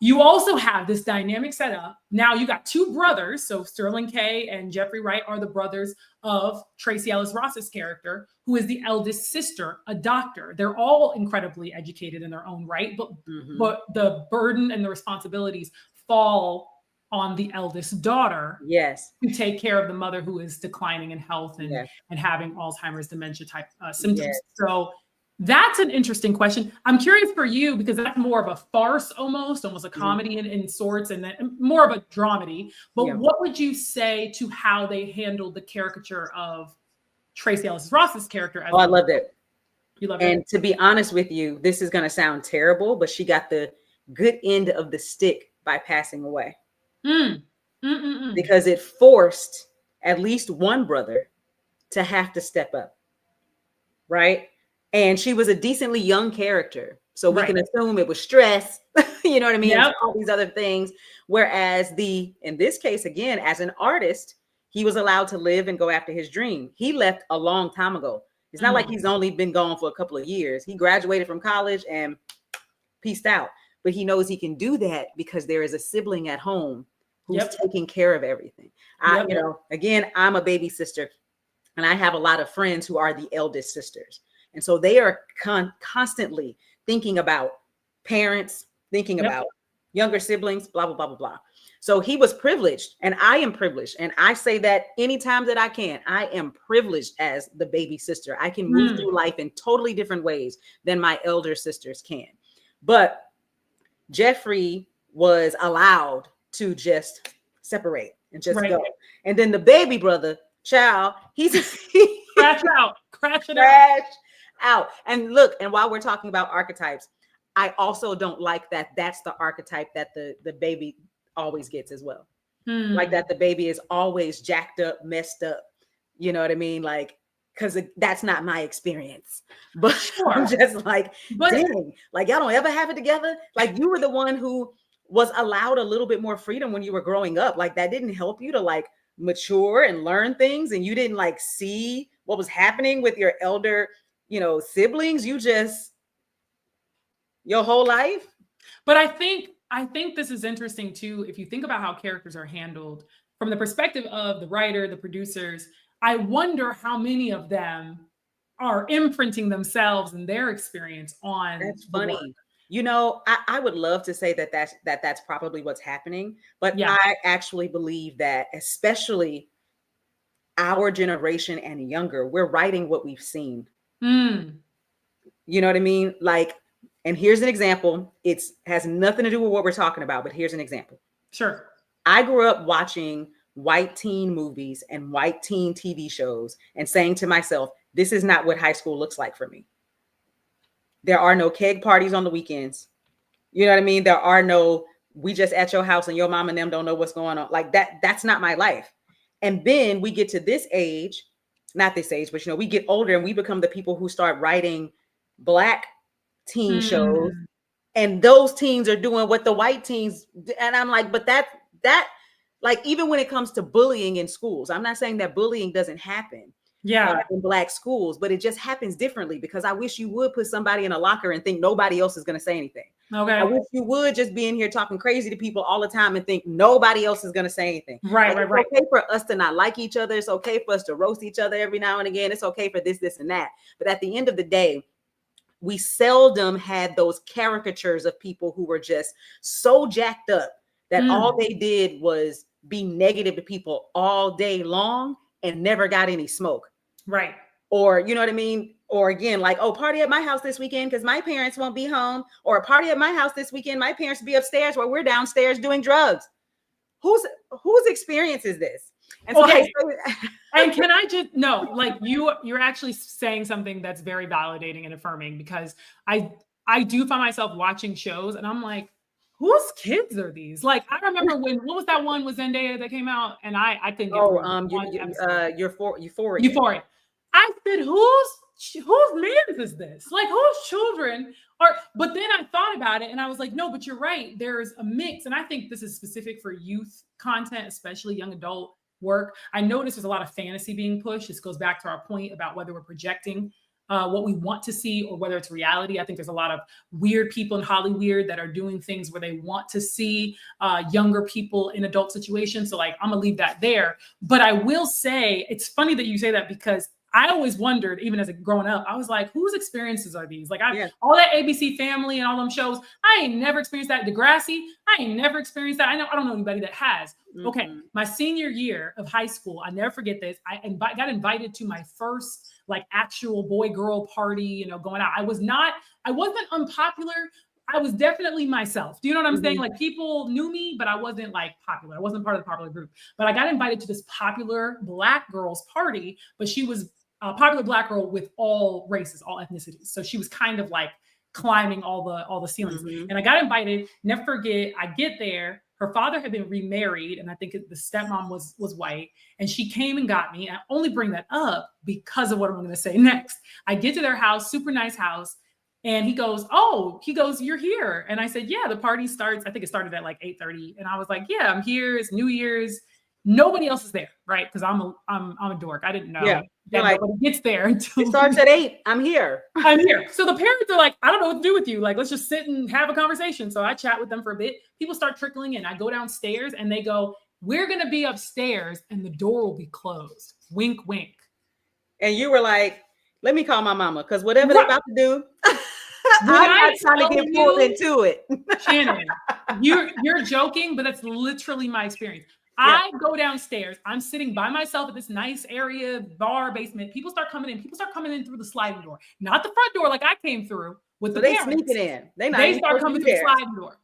B: You also have this dynamic set up. Now you got two brothers. So Sterling K. and Jeffrey Wright are the brothers of Tracy Ellis Ross's character, who is the eldest sister, a doctor. They're all incredibly educated in their own right, but the burden and the responsibilities fall on the eldest daughter, to take care of the mother who is declining in health and having Alzheimer's dementia type symptoms. So that's an interesting question. I'm curious for you because that's more of a farce, almost a comedy in sorts, and then more of a dramedy. But what would you say to how they handled the caricature of Tracy Ellis Ross's character?
A: I loved it.
B: You loved it.
A: And to be honest with you, this is going to sound terrible, but she got the good end of the stick by passing away. Because it forced at least one brother to have to step up, right? And she was a decently young character, so we can assume it was stress, you know what I mean? All these other things. Whereas in this case, again, as an artist, he was allowed to live and go after his dream. He left a long time ago. It's not like he's only been gone for a couple of years. He graduated from college and peaced out, but he knows he can do that because there is a sibling at home who's taking care of everything. You know, again, I'm a baby sister and I have a lot of friends who are the eldest sisters. And so they are constantly thinking about parents, thinking about younger siblings, blah, blah, blah, blah, blah. So he was privileged, and I am privileged. And I say that anytime that I can. I am privileged as the baby sister. I can move through life in totally different ways than my elder sisters can. But Jeffrey was allowed to just separate and just go. And then the baby brother, child, he's
B: crash it
A: out. And look, and while we're talking about archetypes, I also don't like that that's the archetype that the baby always gets as well. Like that the baby is always jacked up, messed up. You know what I mean? Like, because that's not my experience. But I'm just like, dang, like y'all don't ever have it together. Like you were the one who was allowed a little bit more freedom when you were growing up. Like that didn't help you to like mature and learn things, and you didn't like see what was happening with your elder, siblings. You just your whole life.
B: But I think this is interesting too. If you think about how characters are handled from the perspective of the writer, the producers, I wonder how many of them are imprinting themselves and their experience on.
A: That's funny. I would love to say that's probably what's happening, but I actually believe that especially our generation and younger, we're writing what we've seen. You know what I mean? Like, and here's an example. It has nothing to do with what we're talking about, but here's an example.
B: Sure.
A: I grew up watching white teen movies and white teen TV shows and saying to myself, this is not what high school looks like for me. There are no keg parties on the weekends. You know what I mean? There are no, we just at your house and your mom and them don't know what's going on. Like that's not my life. And then we get to this age, not this age, but we get older and we become the people who start writing Black teen shows. And those teens are doing what the white teens, and I'm like, but that like, even when it comes to bullying in schools, I'm not saying that bullying doesn't happen in Black schools, but it just happens differently, because I wish you would put somebody in a locker and think nobody else is going to say anything.
B: Okay.
A: I wish you would just be in here talking crazy to people all the time and think nobody else is going to say anything.
B: Right.
A: It's okay for us to not like each other. It's okay for us to roast each other every now and again. It's okay for this, and that. But at the end of the day, we seldom had those caricatures of people who were just so jacked up that all they did was be negative to people all day long and never got any smoke.
B: Right.
A: Or, you know what I mean? Or again, like, oh, party at my house this weekend because my parents won't be home. Or a party at my house this weekend, my parents will be upstairs while we're downstairs doing drugs. Whose experience is this? And so
B: and can I just like you're actually saying something that's very validating and affirming, because I do find myself watching shows and I'm like, whose kids are these? Like, I remember what was that one with Zendaya that came out, and I couldn't get Euphoria. I said, whose man is this? Like, whose children are? But then I thought about it and I was like, no, but you're right. There's a mix. And I think this is specific for youth content, especially young adult work. I notice there's a lot of fantasy being pushed. This goes back to our point about whether we're projecting what we want to see or whether it's reality. I think there's a lot of weird people in Hollywood that are doing things where they want to see younger people in adult situations. So like, I'm gonna leave that there. But I will say, it's funny that you say that, because I always wondered, even as a growing up, I was like, whose experiences are these? Like all that ABC Family and all them shows, I ain't never experienced that. Degrassi, I ain't never experienced that. I don't know anybody that has. Okay, my senior year of high school, I never forget this. I got invited to my first like actual boy-girl party, going out. I wasn't unpopular. I was definitely myself. Do you know what I'm saying? Like, people knew me, but I wasn't like popular. I wasn't part of the popular group. But I got invited to this popular Black girls party, but she was a popular Black girl with all races, all ethnicities. So she was kind of like climbing all the ceilings. And I got invited. Never forget, I get there. Her father had been remarried, and I think the stepmom was white. And she came and got me. And I only bring that up because of what I'm going to say next. I get to their house, super nice house. And he goes, you're here. And I said, yeah, the party starts. I think it started at like 8:30. And I was like, yeah, I'm here. It's New Year's. Nobody else is there, right? Because I'm a dork. I didn't know that like, nobody gets there until
A: it starts at 8. I'm here.
B: So the parents are like, I don't know what to do with you. Like, let's just sit and have a conversation. So I chat with them for a bit. People start trickling in. I go downstairs and they go, we're going to be upstairs and the door will be closed. Wink, wink.
A: And you were like, let me call my mama, because whatever they're about to do. I'm not trying to get pulled into it.
B: Shannan, you're joking, but that's literally my experience.
A: Yeah.
B: I go downstairs. I'm sitting by myself at this nice area, bar, basement. People start coming in. People start coming in through the sliding door, not the front door like I came through with
A: So
B: the
A: they
B: parents.
A: sneaking in.
B: They start coming through the sliding door.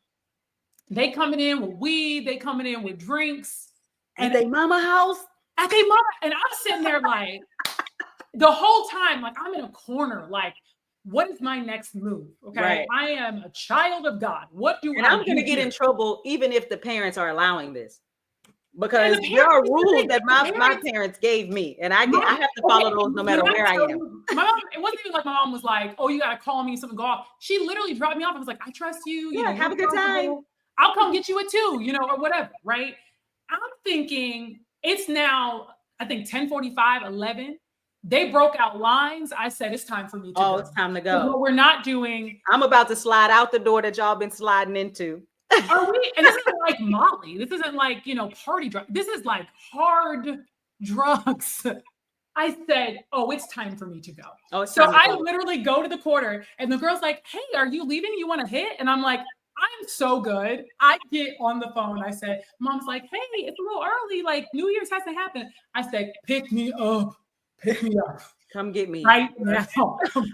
B: They coming in with weed. They coming in with drinks.
A: At their mama house?
B: At their mama. And I'm sitting there like, the whole time, like I'm in a corner, like, what is my next move? Okay.
A: Right.
B: I am a child of God. What do
A: and
B: I
A: I'm going to get
B: here?
A: in trouble even if the parents are allowing this. Because there are rules that my parents gave me, and I have to follow those no matter where I am.
B: My mom, it wasn't even like my mom was like, "Oh, you gotta call me, something go off." She literally dropped me off and was like, "I trust you. You know,
A: have a good time.
B: I'll come get you at 2, you know, or whatever." Right? I'm thinking it's now, I think 10:45, 11. They broke out lines. I said, "It's time for me to go.
A: It's time to go."
B: What we're not doing.
A: I'm about to slide out the door that y'all been sliding into.
B: Are we? And this isn't like Molly. This isn't like, you know, party drugs. This is like hard drugs. I said, "Oh, it's time for me to go." So I literally go to the corner, and the girl's like, "Hey, are you leaving? You want to hit?" And I'm like, "I'm so good." I get on the phone. I said, "Mom's like, hey, it's a little early. Like New Year's hasn't happened." I said, "Pick me up. Pick me up.
A: Come get me
B: right now. Come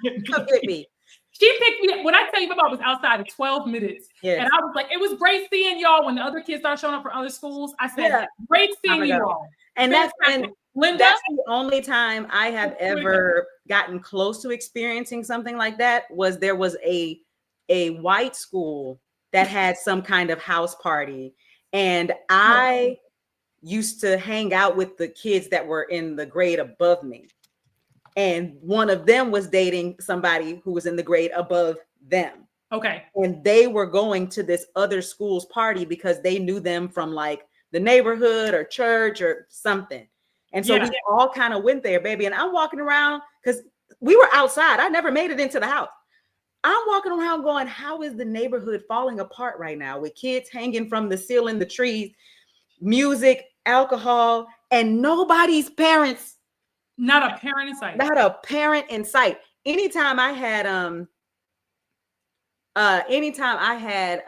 B: get me." She picked me up. When I tell you, my mom was outside in 12 minutes. Yes. And I was like, it was great seeing y'all when the other kids start showing up from other schools. I said, great seeing you all.
A: And that's Linda, that's the only time I have ever gotten close to experiencing something like that. There was a white school that had some kind of house party. And I used to hang out with the kids that were in the grade above me. And one of them was dating somebody who was in the grade above them.
B: Okay.
A: And they were going to this other school's party because they knew them from like the neighborhood or church or something. And so we all kind of went there, baby. And I'm walking around because we were outside. I never made it into the house. I'm walking around going, how is the neighborhood falling apart right now with kids hanging from the ceiling, the trees, music, alcohol, and nobody's parents.
B: Not a parent in sight.
A: Not a parent in sight. Anytime I had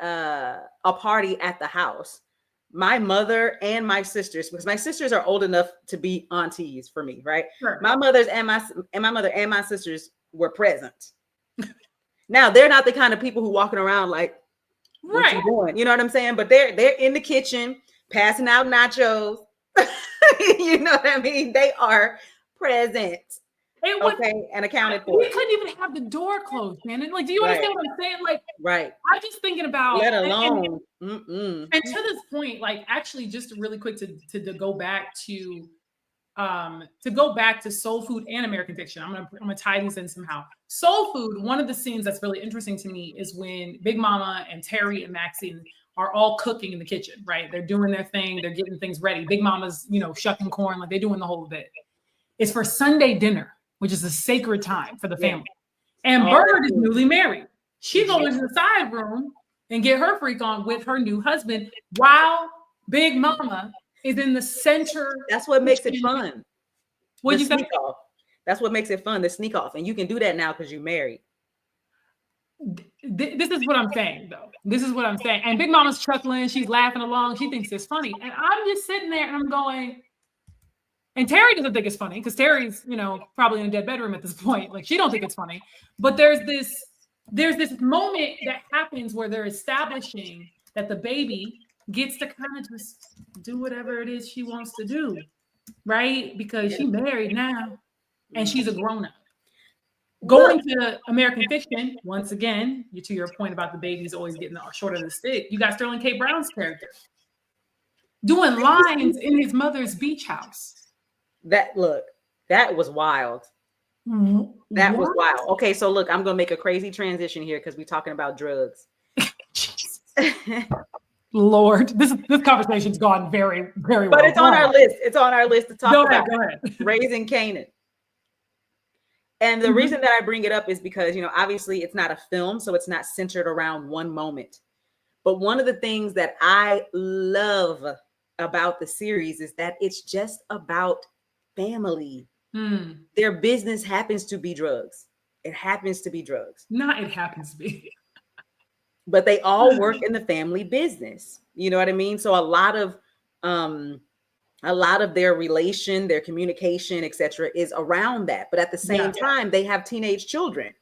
A: a party at the house, my mother and my sisters, because my sisters are old enough to be aunties for me, right? Sure. My mother and my sisters were present. Now they're not the kind of people who walking around like, what you doing? You know what I'm saying? But they're in the kitchen passing out nachos. You know what I mean? They are present. And accounted for.
B: We couldn't even have the door closed, man. And like, do you understand what I'm saying? Like, I'm just thinking about
A: let alone.
B: And to this point, like, actually, just really quick to go back to Soul Food and American Fiction. I'm gonna tie these in somehow. Soul Food. One of the scenes that's really interesting to me is when Big Mama and Terry and Maxine are all cooking in the kitchen. Right? They're doing their thing. They're getting things ready. Big Mama's, shucking corn. Like they're doing the whole bit. It's for Sunday dinner, which is a sacred time for the family. And Byrd is newly married. She goes into the side room and get her freak on with her new husband while Big Mama is in the center.
A: That's what makes it fun.
B: What you say?
A: That's what makes it fun, the sneak off. And you can do that now because you're married.
B: This is what I'm saying, though. This is what I'm saying. And Big Mama's chuckling. She's laughing along. She thinks it's funny. And I'm just sitting there and I'm going, and Terry doesn't think it's funny because Terry's, probably in a dead bedroom at this point. Like she don't think it's funny. But there's this moment that happens where they're establishing that the baby gets to kind of just do whatever it is she wants to do, right? Because she's married now and she's a grown-up. Going to American Fiction, once again, to your point about the baby's always getting the short of the stick, you got Sterling K. Brown's character doing lines in his mother's beach house. That
A: was wild. That was wild. Okay, so look, I'm gonna make a crazy transition here because we're talking about drugs.
B: Lord, this conversation's gone very, very well.
A: But it's on our list. It's on our list to talk about.
B: Go ahead.
A: Raising Canaan. And the reason that I bring it up is because, obviously it's not a film, so it's not centered around one moment. But one of the things that I love about the series is that it's just about family. Their business happens to be drugs. It happens to be drugs.
B: It happens to be.
A: But they all work in the family business. You know what I mean? So a lot of their relation, their communication, etc., is around that. But at the same time, they have teenage children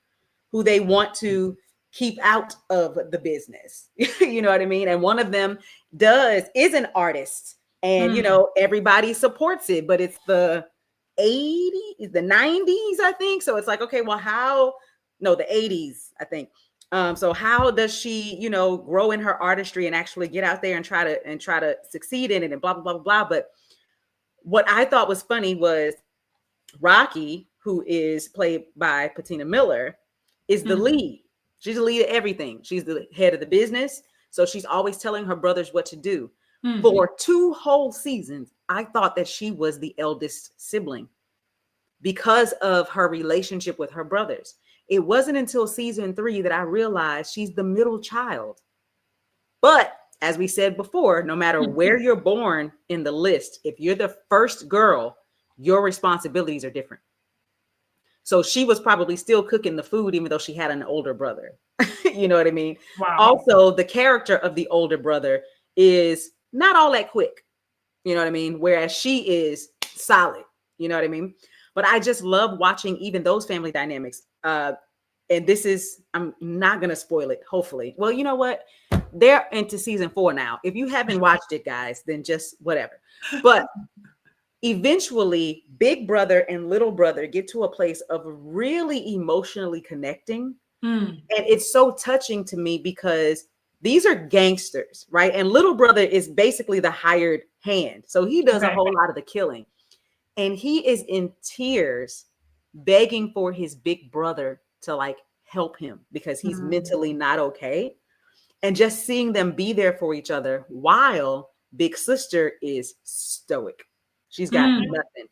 A: who they want to keep out of the business. You know what I mean? And one of them is an artist, and you know, everybody supports it, but it's the 80s, the 90s, I think. So it's like, okay, well, the 80s, I think. So how does she, you know, grow in her artistry and actually get out there and try to succeed in it and blah, blah, blah, blah. But what I thought was funny was Rocky, who is played by Patina Miller, is the lead. She's the lead of everything. She's the head of the business. So she's always telling her brothers what to do. For 2 whole seasons, I thought that she was the eldest sibling because of her relationship with her brothers. It wasn't until season 3 that I realized she's the middle child. But as we said before, no matter where you're born in the list, if you're the first girl, your responsibilities are different. So she was probably still cooking the food, even though she had an older brother. You know what I mean?
B: Wow.
A: Also, the character of the older brother is not all that quick. You know what I mean? Whereas she is solid. You know what I mean? But I just love watching even those family dynamics. And I'm not going to spoil it, hopefully. Well, you know what? They're into season 4 now. If you haven't watched it, guys, then just whatever. But eventually, big brother and little brother get to a place of really emotionally connecting. And it's so touching to me because these are gangsters, right? And little brother is basically the hired hand. So he does a whole lot of the killing. And he is in tears begging for his big brother to like help him because he's mentally not okay. And just seeing them be there for each other while big sister is stoic. She's got nothing.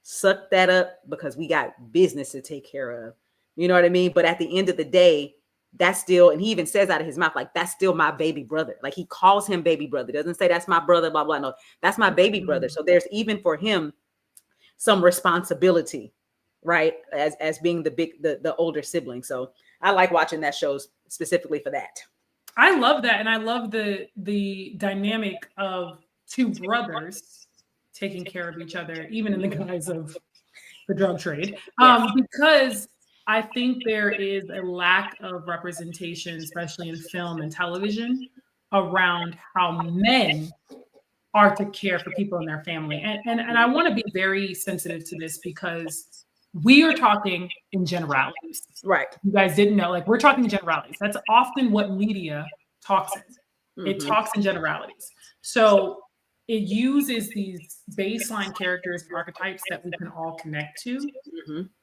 A: Suck that up because we got business to take care of. You know what I mean? But at the end of the day, that's still, and he even says out of his mouth, like, that's still my baby brother. Like he calls him baby brother. Doesn't say that's my brother, blah, blah. No, that's my baby brother. So there's even for him some responsibility, right? As being the older sibling. So I like watching that show specifically for that.
B: I love that. And I love the dynamic of 2 brothers taking care of each other, even in the guise of the drug trade. Because I think there is a lack of representation, especially in film and television, around how men are to care for people in their family. And I want to be very sensitive to this because we are talking in generalities.
A: Right.
B: You guys didn't know, like we're talking in generalities. That's often what media talks in. It talks in generalities. So it uses these baseline characters and archetypes that we can all connect to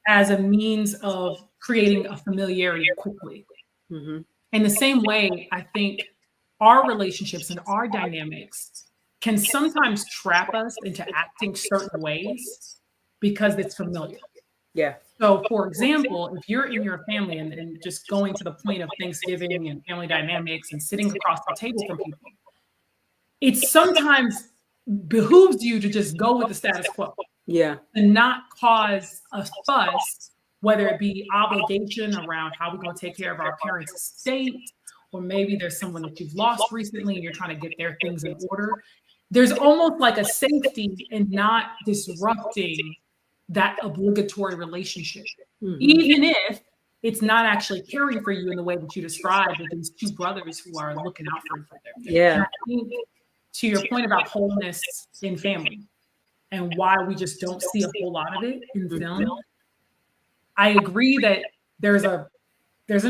B: as a means of creating a familiarity quickly. In the same way, I think our relationships and our dynamics can sometimes trap us into acting certain ways because it's familiar.
A: Yeah.
B: So, for example, if you're in your family and just going to the point of Thanksgiving and family dynamics and sitting across the table from people, it sometimes behooves you to just go with the status quo.
A: Yeah.
B: And not cause a fuss, whether it be obligation around how we're going to take care of our parents' estate, or maybe there's someone that you've lost recently and you're trying to get their things in order. There's almost like a safety in not disrupting that obligatory relationship, even if it's not actually caring for you in the way that you described with these 2 brothers who are looking out for each other.
A: Yeah.
B: And I think to your point about wholeness in family and why we just don't see a whole lot of it in film, I agree that there's an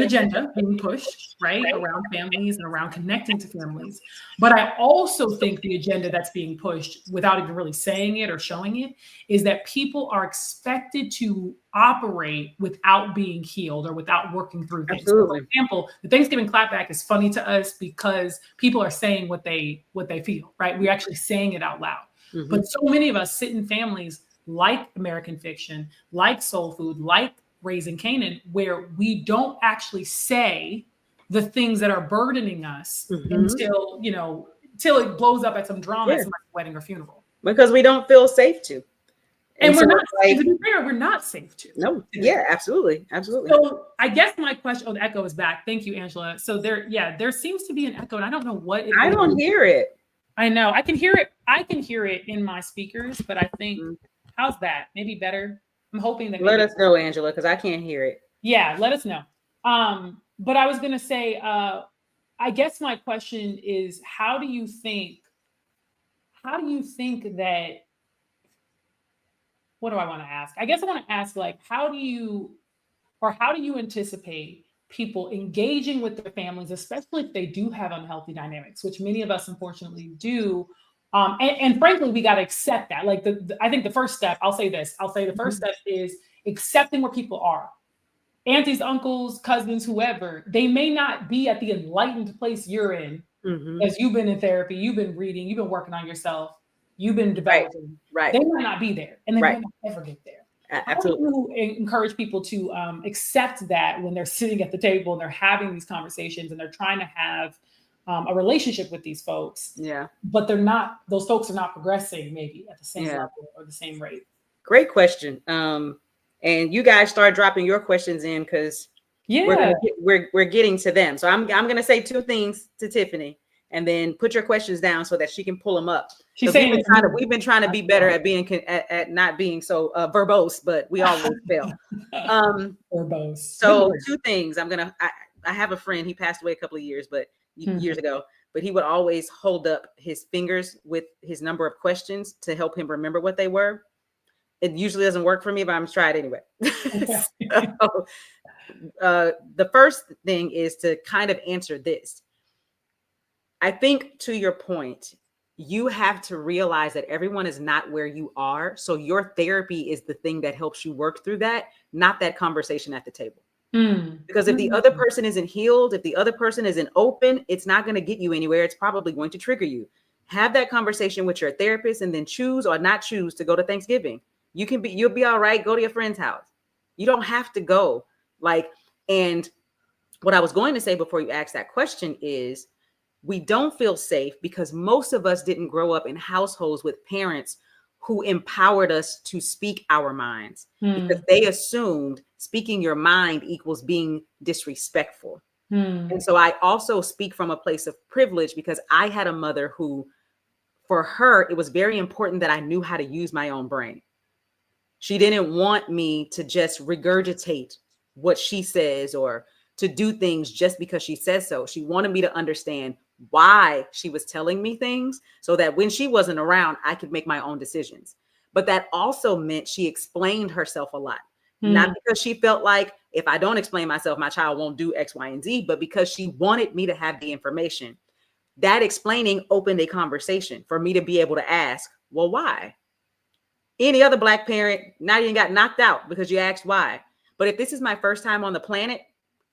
B: agenda being pushed, right, around families and around connecting to families. But I also think the agenda that's being pushed, without even really saying it or showing it, is that people are expected to operate without being healed or without working through things. So for example, the Thanksgiving clapback is funny to us because people are saying what they feel, right? We're actually saying it out loud. But so many of us sit in families like American Fiction, like Soul Food, like Raising Canaan, where we don't actually say the things that are burdening us until it blows up at some drama at somebody's wedding or funeral.
A: Because we don't feel safe to.
B: And
A: so
B: we're not,
A: like,
B: to be fair, we're not safe to.
A: no, yeah, absolutely.
B: So I guess my question, the echo is back. Thank you, Angela. So there seems to be an echo, and I don't know what it is.
A: I don't hear it.
B: I know. I can hear it. I can hear it in my speakers, but I think, how's that? Maybe better. I'm hoping that.
A: Let us know, Angela, because I can't hear it.
B: Yeah, let us know. But I was gonna say, I guess my question is, how do you think that, what do I want to ask? I guess I want to ask, like, how do you anticipate people engaging with their families, especially if they do have unhealthy dynamics, which many of us unfortunately do. And frankly, we got to accept that. Like, I think the first step, I'll say the first step is accepting where people are. Aunties, uncles, cousins, whoever, they may not be at the enlightened place you're in, as you've been in therapy, you've been reading, you've been working on yourself, you've been developing.
A: Right.
B: They might not be there, and they might not ever get there.
A: Absolutely.
B: How do you encourage people to accept that when they're sitting at the table and they're having these conversations and they're trying to have a relationship with these folks?
A: Yeah.
B: But those folks are not progressing maybe at the same level or the same rate.
A: Great question. And you guys start dropping your questions in, because we're getting to them. So I'm going to say two things to Tiffany, and then put your questions down so that she can pull them up.
B: She's saying
A: we've been trying to be better at being at not being so verbose, but we always fail.
B: Verbose.
A: So two things. I have a friend. He passed away a couple of years ago, but he would always hold up his fingers with his number of questions to help him remember what they were. It usually doesn't work for me, but I'm going to try it anyway. The first thing is to kind of answer this. I think, to your point, you have to realize that everyone is not where you are. So your therapy is the thing that helps you work through that, not that conversation at the table. Because if the other person isn't healed, if the other person isn't open, it's not going to get you anywhere. It's probably going to trigger you. Have that conversation with your therapist, and then choose or not choose to go to Thanksgiving. You'll be all right. Go to your friend's house. You don't have to go. And what I was going to say before you asked that question is, we don't feel safe because most of us didn't grow up in households with parents who empowered us to speak our minds, because they assumed speaking your mind equals being disrespectful. And so I also speak from a place of privilege, because I had a mother who, for her, it was very important that I knew how to use my own brain. She didn't want me to just regurgitate what she says or to do things just because she says so. She wanted me to understand why she was telling me things, so that when she wasn't around, I could make my own decisions. But that also meant she explained herself a lot. Not because she felt like if I don't explain myself, my child won't do X, Y, and Z, but because she wanted me to have the information. That explaining opened a conversation for me to be able to ask, well, why? Any other Black parent not even got knocked out because you asked why. But if this is my first time on the planet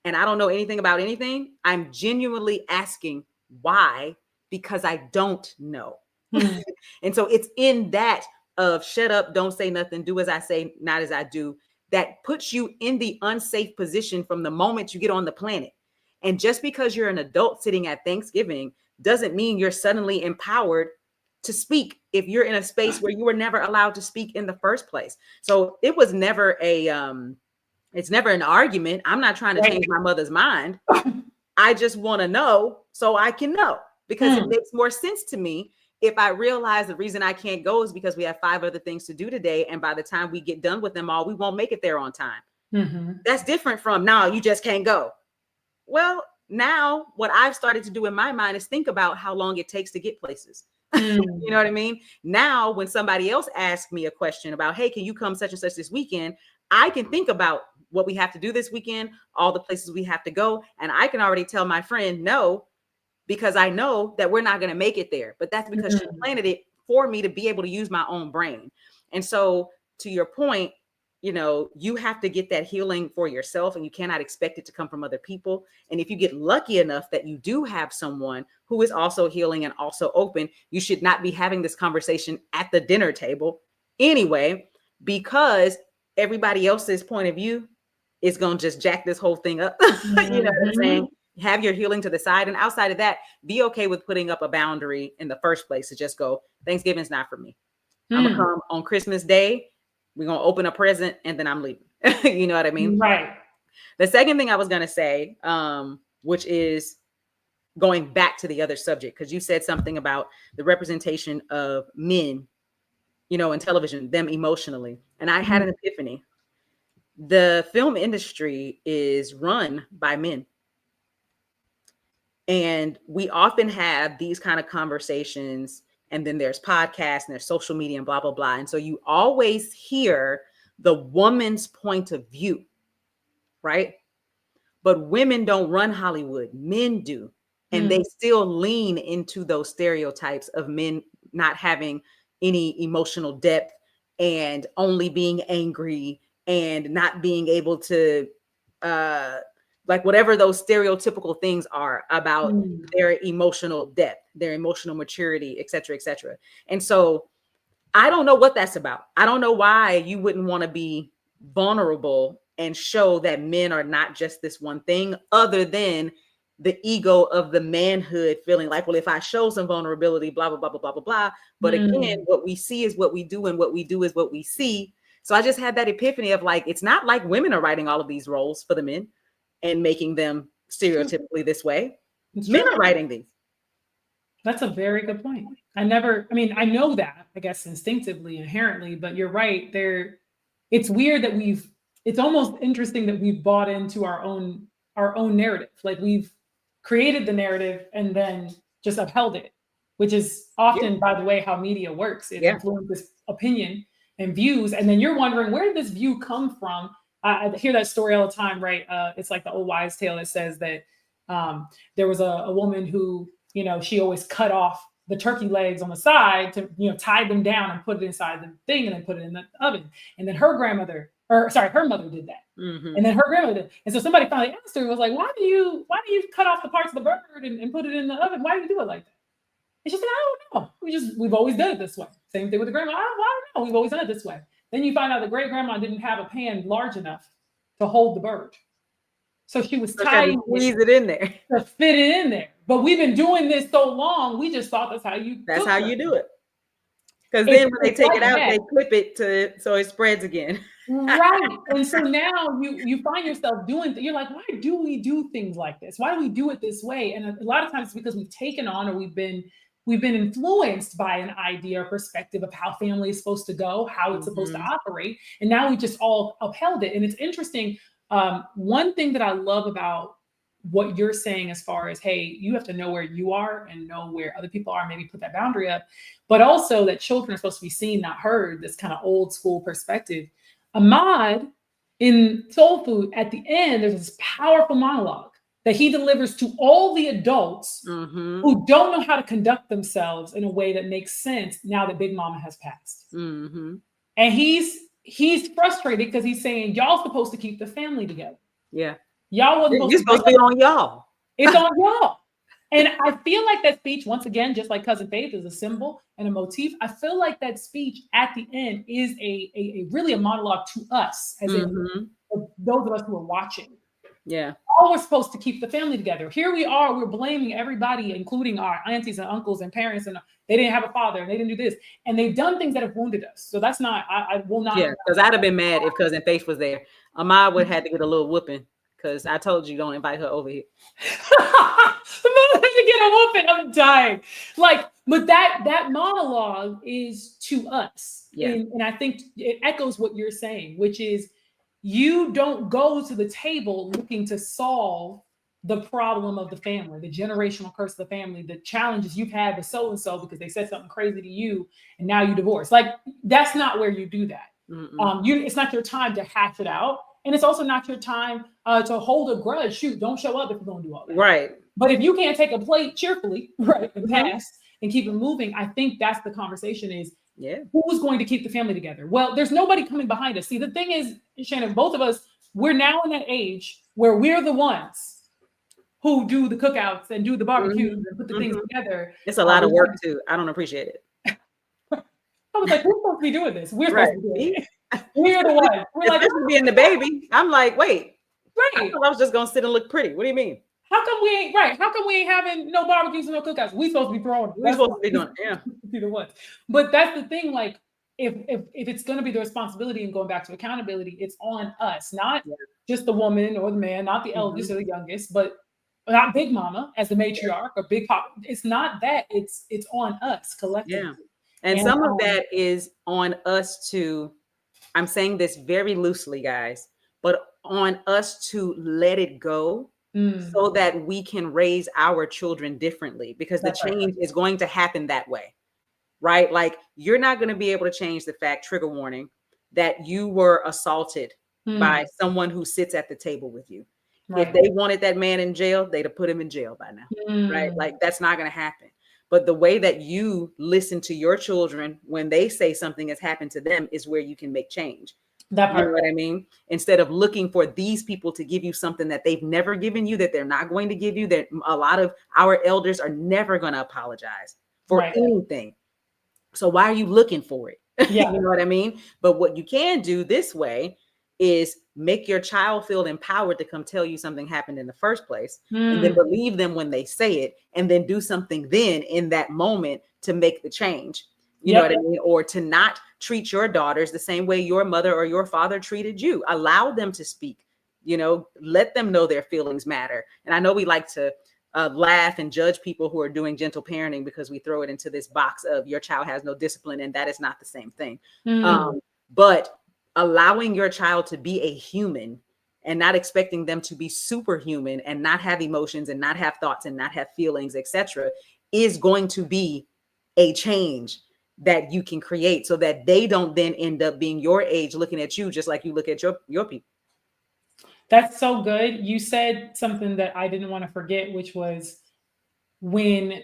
A: and I don't know anything about anything, I'm genuinely asking why, because I don't know. And so it's in that of shut up, don't say nothing, do as I say, not as I do, that puts you in the unsafe position from the moment you get on the planet. And just because you're an adult sitting at Thanksgiving doesn't mean you're suddenly empowered to speak if you're in a space where you were never allowed to speak in the first place. So it was never it's never an argument. I'm not trying to change my mother's mind. I just want to know so I can know, because it makes more sense to me if I realize the reason I can't go is because we have 5 other things to do today. And by the time we get done with them all, we won't make it there on time. That's different from, no, you just can't go. Well, now what I've started to do in my mind is think about how long it takes to get places. You know what I mean? Now, when somebody else asks me a question about, hey, can you come such and such this weekend? I can think about what we have to do this weekend, all the places we have to go. And I can already tell my friend no, because I know that we're not going to make it there. But that's because she planted it for me to be able to use my own brain. And so, to your point, you have to get that healing for yourself, and you cannot expect it to come from other people. And if you get lucky enough that you do have someone who is also healing and also open, you should not be having this conversation at the dinner table anyway, because everybody else's point of view is going to just jack this whole thing up. You know what I'm saying? Have your healing to the side. And outside of that, be okay with putting up a boundary in the first place to just go, Thanksgiving's not for me. I'm going to come on Christmas Day We're going to open a present and then I'm leaving. You know what I mean?
B: Right.
A: The second thing I was going to say, which is going back to the other subject, because you said something about the representation of men, you know, in television, them emotionally. And I had an epiphany. The film industry is run by men. And we often have these kind of conversations, and then there's podcasts and there's social media and blah, blah, blah. And so you always hear the woman's point of view, right? But women don't run Hollywood, men do. And they still lean into those stereotypes of men not having any emotional depth and only being angry and not being able to, like whatever those stereotypical things are about their emotional depth, their emotional maturity, et cetera, et cetera. And so I don't know what that's about. I don't know why you wouldn't want to be vulnerable and show that men are not just this one thing, other than the ego of the manhood feeling like, well, if I show some vulnerability, blah, blah, blah, blah, blah, blah, blah. But again, what we see is what we do, and what we do is what we see. So I just had that epiphany of like, it's not like women are writing all of these roles for the men and making them stereotypically this way. Men are writing these.
B: That's a very good point. I know that, I guess, instinctively, inherently, but you're right. It's weird that it's almost interesting that we've bought into our own narrative. Like we've created the narrative and then just upheld it, which is often, by the way, how media works. It influences opinion and views. And then you're wondering, where did this view come from? I hear that story all the time, right? It's like the old wives' tale that says that there was a woman who, you know, she always cut off the turkey legs on the side to, you know, tie them down and put it inside the thing and then put it in the oven. And then her mother did that. And then her grandmother did. And so somebody finally asked her, was like, why do you cut off the parts of the bird and put it in the oven? Why do you do it like that? And she said, I don't know. We've always done it this way. Same thing with the grandma. I don't know. We've always done it this way. Then you find out the great grandma didn't have a pan large enough to hold the bird. So she was tying
A: it in there
B: to fit it in there. But we've been doing this so long, we just thought that's how you
A: do it. Because then when they take it out, they clip it so it spreads again.
B: Right. And so now you find yourself you're like, why do we do things like this? Why do we do it this way? And a lot of times it's because we've taken on, or we've been influenced by an idea or perspective of how family is supposed to go, how it's supposed to operate. And now we just all upheld it. And it's interesting. One thing that I love about what you're saying as far as, hey, you have to know where you are and know where other people are, maybe put that boundary up, but also that children are supposed to be seen, not heard, this kind of old school perspective. Ahmad in Soul Food, at the end, there's this powerful monologue that he delivers to all the adults who don't know how to conduct themselves in a way that makes sense now that Big Mama has passed. And he's frustrated because he's saying, y'all supposed to keep the family together.
A: Yeah.
B: Y'all wasn't
A: supposed to be on y'all.
B: It's on y'all. And I feel like that speech, once again, just like Cousin Faith is a symbol and a motif, I feel like that speech at the end is a really a monologue to us, as in those of us who are watching.
A: Yeah.
B: All we're supposed to keep the family together. Here we are, we're blaming everybody, including our aunties and uncles and parents, and they didn't have a father and they didn't do this. And they've done things that have wounded us. So that's not, I will not.
A: Yeah, because I'd have been mad if Cousin Faith was there. Ahmad would have had to get a little whooping. Because I told you don't invite her over here.
B: To get a whooping, I'm dying. Like, but that monologue is to us.
A: Yeah.
B: And I think it echoes what you're saying, which is you don't go to the table looking to solve the problem of the family, the generational curse of the family, the challenges you've had with so-and-so because they said something crazy to you and now you divorce. Like, that's not where you do that. It's not your time to hash it out. And it's also not your time to hold a grudge. Shoot, don't show up if you're going to do all that.
A: Right.
B: But if you can't take a plate cheerfully, right, and pass and keep it moving, I think that's the conversation is, who's going to keep the family together? Well, there's nobody coming behind us. See, the thing is, Shannan, both of us, we're now in that age where we're the ones who do the cookouts and do the barbecues and put the things together.
A: It's a lot of work too. I don't appreciate it.
B: I was like, who's supposed to be doing this? We're supposed to be doing it. We're the ones. We're like,
A: being the baby. I'm like, wait.
B: Right.
A: I was just gonna sit and look pretty. What do you mean?
B: How come we ain't having no barbecues and no cookouts? We supposed to be throwing.
A: We're supposed to be doing. Yeah.
B: Be the ones. But that's the thing. Like, if it's going to be the responsibility, and going back to accountability, it's on us, not just the woman or the man, not the eldest or the youngest, but not Big Mama as the matriarch or Big Papa. It's not that. It's on us collectively.
A: Yeah. And some of that is on us to, I'm saying this very loosely, guys, but on us to let it go so that we can raise our children differently, because the change is going to happen that way, right? Like, you're not going to be able to change the fact, trigger warning, that you were assaulted by someone who sits at the table with you. Right. If they wanted that man in jail, they'd have put him in jail by now, right? Like, that's not going to happen. But the way that you listen to your children when they say something has happened to them is where you can make change. That part. You know what I mean? Instead of looking for these people to give you something that they've never given you, that they're not going to give you, that a lot of our elders are never going to apologize for anything. So why are you looking for it? Yeah. You know what I mean? But what you can do this way is make your child feel empowered to come tell you something happened in the first place, and then believe them when they say it, and then do something then in that moment to make the change. You know what I mean? Or to not treat your daughters the same way your mother or your father treated you. Allow them to speak, you know, let them know their feelings matter. And I know we like to laugh and judge people who are doing gentle parenting because we throw it into this box of your child has no discipline, and that is not the same thing. But allowing your child to be a human and not expecting them to be superhuman and not have emotions and not have thoughts and not have feelings, etc., is going to be a change that you can create, so that they don't then end up being your age looking at you just like you look at your people.
B: That's so good. You said something that I didn't want to forget, which was when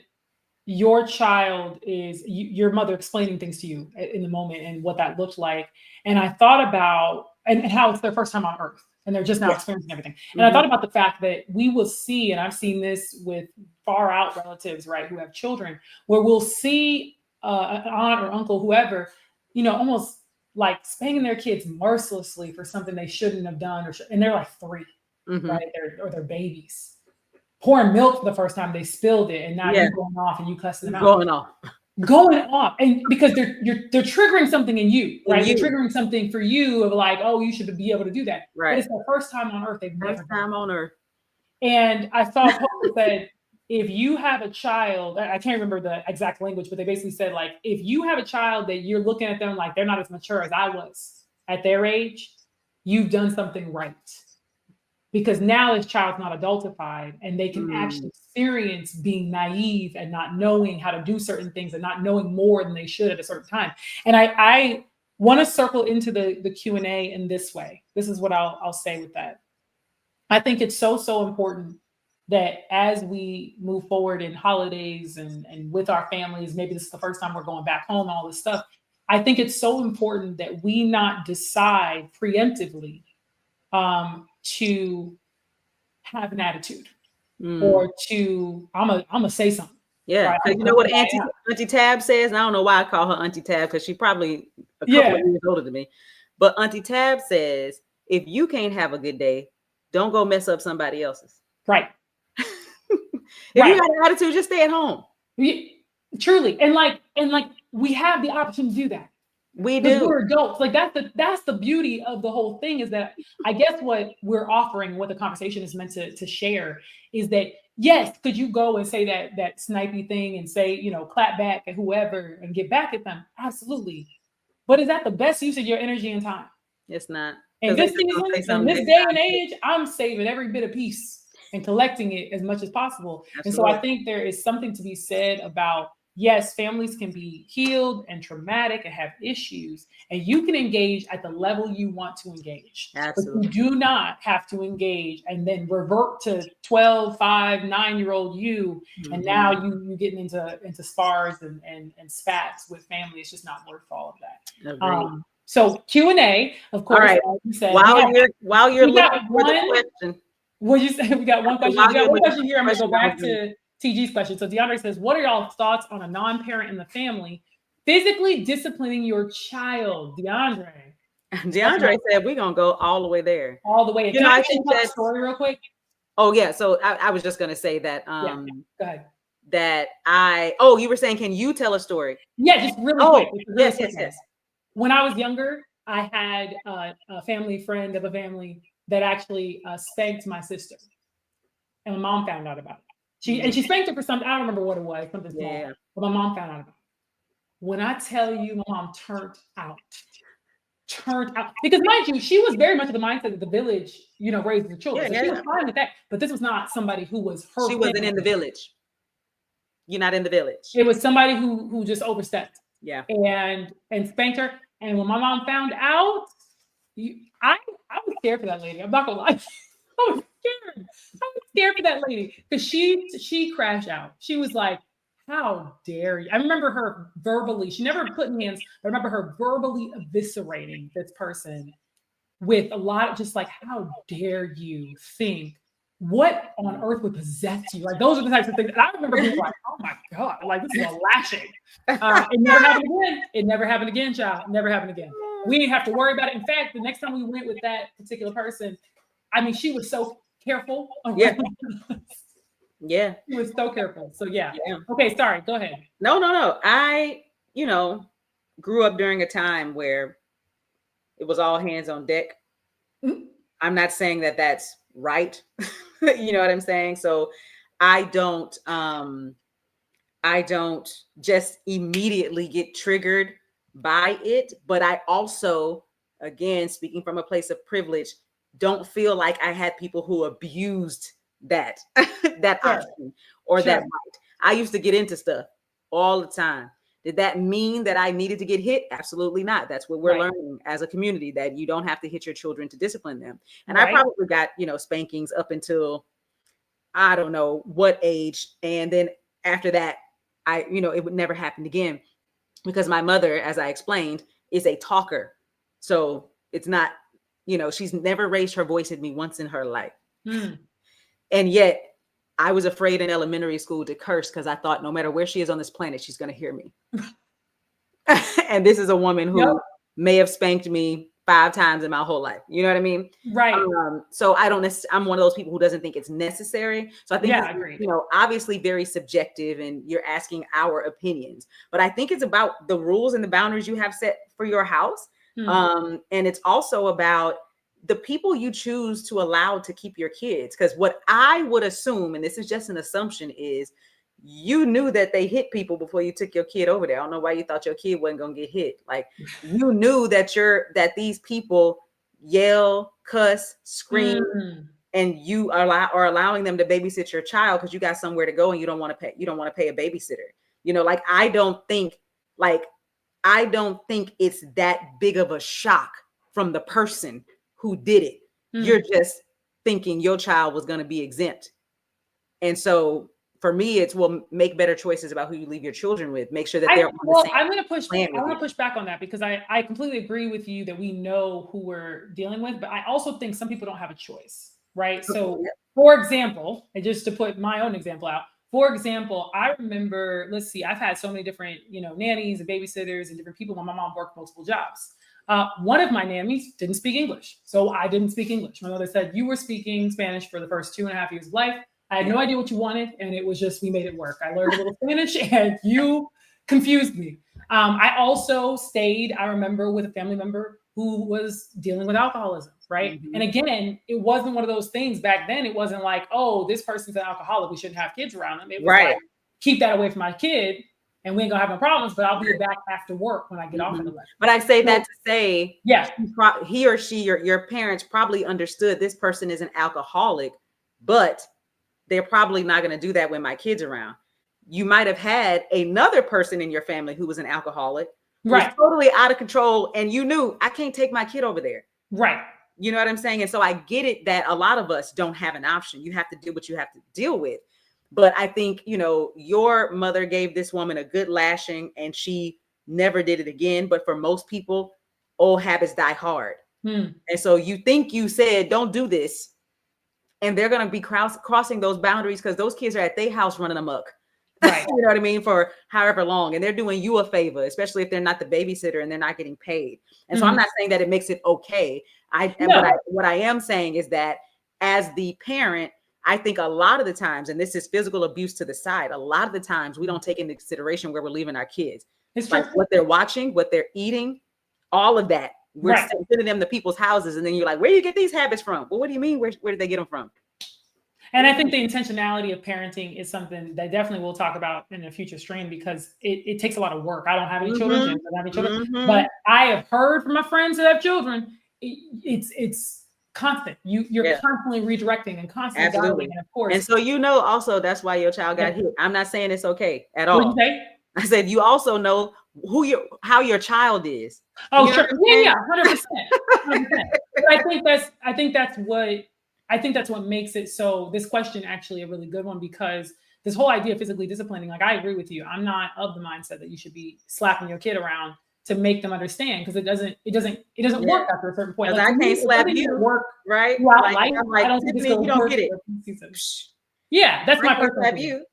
B: your child is your mother explaining things to you in the moment and what that looked like. And I thought about and how it's their first time on earth and they're just now experiencing everything. And I thought about the fact that we will see, and I've seen this with far out relatives, right, who have children, where we'll see an aunt or uncle, whoever, you know, almost like spanking their kids mercilessly for something they shouldn't have done, and they're like 3, right? They're babies. Pouring milk for the first time, they spilled it, and now you're going off and you cussing them out. Going off, and because they're triggering something in you, right? They're triggering something for you of like, oh, you should be able to do that. Right. But it's their first time on earth. They've never done on earth. And I saw Pope said, if you have a child, I can't remember the exact language, but they basically said, like, if you have a child that you're looking at them like they're not as mature as I was at their age, you've done something right. Because now this child's not adultified, and they can actually experience being naive and not knowing how to do certain things and not knowing more than they should at a certain time. And I want to circle into the Q&A in this way. This is what I'll say with that. I think it's so important that as we move forward in holidays and with our families, maybe this is the first time we're going back home, all this stuff. I think it's so important that we not decide preemptively to have an attitude or to I'm gonna say something.
A: Yeah, right? You know what Auntie Tab says, and I don't know why I call her Auntie Tab, because she's probably a couple of years older than me. But Auntie Tab says, if you can't have a good day, don't go mess up somebody else's. Right. If you got an attitude, just stay at home.
B: Truly, and like we have the option to do that.
A: We do.
B: We're adults. Like that's the beauty of the whole thing, is that I guess what we're offering, what the conversation is meant to share, is that yes, could you go and say that snipey thing and say, you know, clap back at whoever and get back at them? Absolutely. But is that the best use of your energy and time?
A: It's not.
B: And this season, in this day and age, I'm saving every bit of peace and collecting it as much as possible. Absolutely. And so I think there is something to be said about, yes, families can be healed and traumatic and have issues, and you can engage at the level you want to engage. Absolutely. But you do not have to engage and then revert to 12, 5, 9-year-old you, and now you getting into spars and spats with family. It's just not worth all of that. So Q&A, of course. All right. You said,
A: while you're looking for the question.
B: What you say? We got one question. We got one question here. I'm going to go back to TG's question. So DeAndre says, what are y'all's thoughts on a non-parent in the family physically disciplining your child? DeAndre
A: said, we're going to go all the way there.
B: All the way. Can I think that story real quick?
A: Oh, yeah. So I was just going to say that.
B: Go ahead.
A: You were saying, can you tell a story?
B: Yeah, just really quick.
A: Yes.
B: when I was younger, I had a family friend of a family that actually spanked my sister, and my mom found out about it. She spanked her for something, I don't remember what it was, something small,
A: Yeah.
B: but my mom found out about it. When I tell you, my mom turned out, because mind you, she was very much of the mindset that the village, raised the children.
A: Yeah,
B: So she was
A: yeah.
B: fine with that. But this was not somebody who was her
A: She wasn't
B: family.
A: in the village. You're not in the village.
B: It was somebody who just overstepped.
A: Yeah.
B: And spanked her. And when my mom found out, I was scared for that lady. I'm not gonna lie. I was scared. I was scared for that lady because she crashed out. She was like, "How dare you?" I remember her verbally. She never put in hands. I remember her verbally eviscerating this person with a lot of just like, "How dare you think? What on earth would possess you?" Like those are the types of things. And I remember being like, "Oh my god!" Like this is a lashing. It never happened again. It never happened again, child. It never happened again. We didn't have to worry about it. In fact, the next time we went with that particular person, I mean, she was so careful.
A: Yeah. Yeah.
B: She was so careful. So yeah.
A: Yeah.
B: Okay, sorry. Go ahead.
A: No. I, grew up during a time where it was all hands on deck.
B: Mm-hmm.
A: I'm not saying that that's right. You know what I'm saying? So I don't just immediately get triggered by it, but I also, again, speaking from a place of privilege, don't feel like I had people who abused that that
B: Sure.
A: option or
B: Sure.
A: that right. I used to get into stuff all the time. Did that mean that I needed to get hit? Absolutely not. That's what we're
B: Right.
A: learning as a community, that you don't have to hit your children to discipline them. And
B: Right.
A: I probably got, spankings up until I don't know what age. And then after that, it would never happen again because my mother, as I explained, is a talker. So it's not, she's never raised her voice at me once in her life. And yet I was afraid in elementary school to curse because I thought no matter where she is on this planet, she's going to hear me. And this is a woman who may have spanked me 5 times in my whole life. You know what I mean?
B: Right.
A: So I'm one of those people who doesn't think it's necessary. So I think,
B: I agree.
A: Obviously very subjective and you're asking our opinions, but I think it's about the rules and the boundaries you have set for your house. And it's also about the people you choose to allow to keep your kids. Because what I would assume, and this is just an assumption, is you knew that they hit people before you took your kid over there. I don't know why you thought your kid wasn't going to get hit. Like you knew that these people yell, cuss, scream, and you are allowing them to babysit your child because you got somewhere to go and you don't want to pay a babysitter. Like I don't think it's that big of a shock from the person who did it. You're just thinking your child was going to be exempt. And so for me, it's make better choices about who you leave your children with. Make sure that they're on the same.
B: I'm going to push back on that because I completely agree with you that we know who we're dealing with, but I also think some people don't have a choice, right? So for example, and just to put my own example out, for example, I remember, let's see, I've had so many different, nannies and babysitters and different people when my mom worked multiple jobs. One of my nannies didn't speak English. So I didn't speak English. My mother said, you were speaking Spanish for the first 2.5 years of life. I had no idea what you wanted. And it was just, we made it work. I learned a little Spanish and you confused me. I also stayed, I remember, with a family member who was dealing with alcoholism, right? And again, it wasn't one of those things back then. It wasn't like, oh, this person's an alcoholic, we shouldn't have kids around them. It was like, keep that away from my kid. And we ain't gonna have no problems, but I'll be back after work when I get off in the lesson.
A: But I say that to say,
B: yes,
A: he or she, your parents probably understood this person is an alcoholic, but they're probably not going to do that when my kid's around. You might have had another person in your family who was an alcoholic, right? Totally out of control, and you knew I can't take my kid over there,
B: right?
A: You know what I'm saying? And so I get it that a lot of us don't have an option. You have to do what you have to deal with. But I think, your mother gave this woman a good lashing and she never did it again. But for most people, old habits die hard. And so you think you said, don't do this. And they're going to be crossing those boundaries because those kids are at their house running amok. Right. You know what I mean? For however long. And they're doing you a favor, especially if they're not the babysitter and they're not getting paid. And so I'm not saying that it makes it okay. What I am saying is that as the parent, I think a lot of the times, and this is physical abuse to the side, a lot of the times we don't take into consideration where we're leaving our kids. It's like what they're watching, what they're eating, all of that. We're
B: Right.
A: sending them to people's houses, and then you're like, where do you get these habits from? Well, what do you mean? Where did they get them from?
B: And I think the intentionality of parenting is something that definitely we'll talk about in a future stream, because it takes a lot of work. I don't have any children, Jen doesn't have any children, but I have heard from my friends that have children, it's constant. You're constantly redirecting and constantly guiding, and of course.
A: And so also that's why your child got hit. I'm not saying it's okay at all.
B: What did you say?
A: I said you also know how your child is.
B: Oh, sure. Yeah, 100%. 100%. But I think that's what makes it so, this question actually a really good one, because this whole idea of physically disciplining, like I agree with you. I'm not of the mindset that you should be slapping your kid around to make them understand, because it doesn't work after a certain point.
A: Like, I can't slap you,
B: work,
A: right?
B: Like,
A: I don't think you don't get it.
B: Yeah, that's my personal
A: view.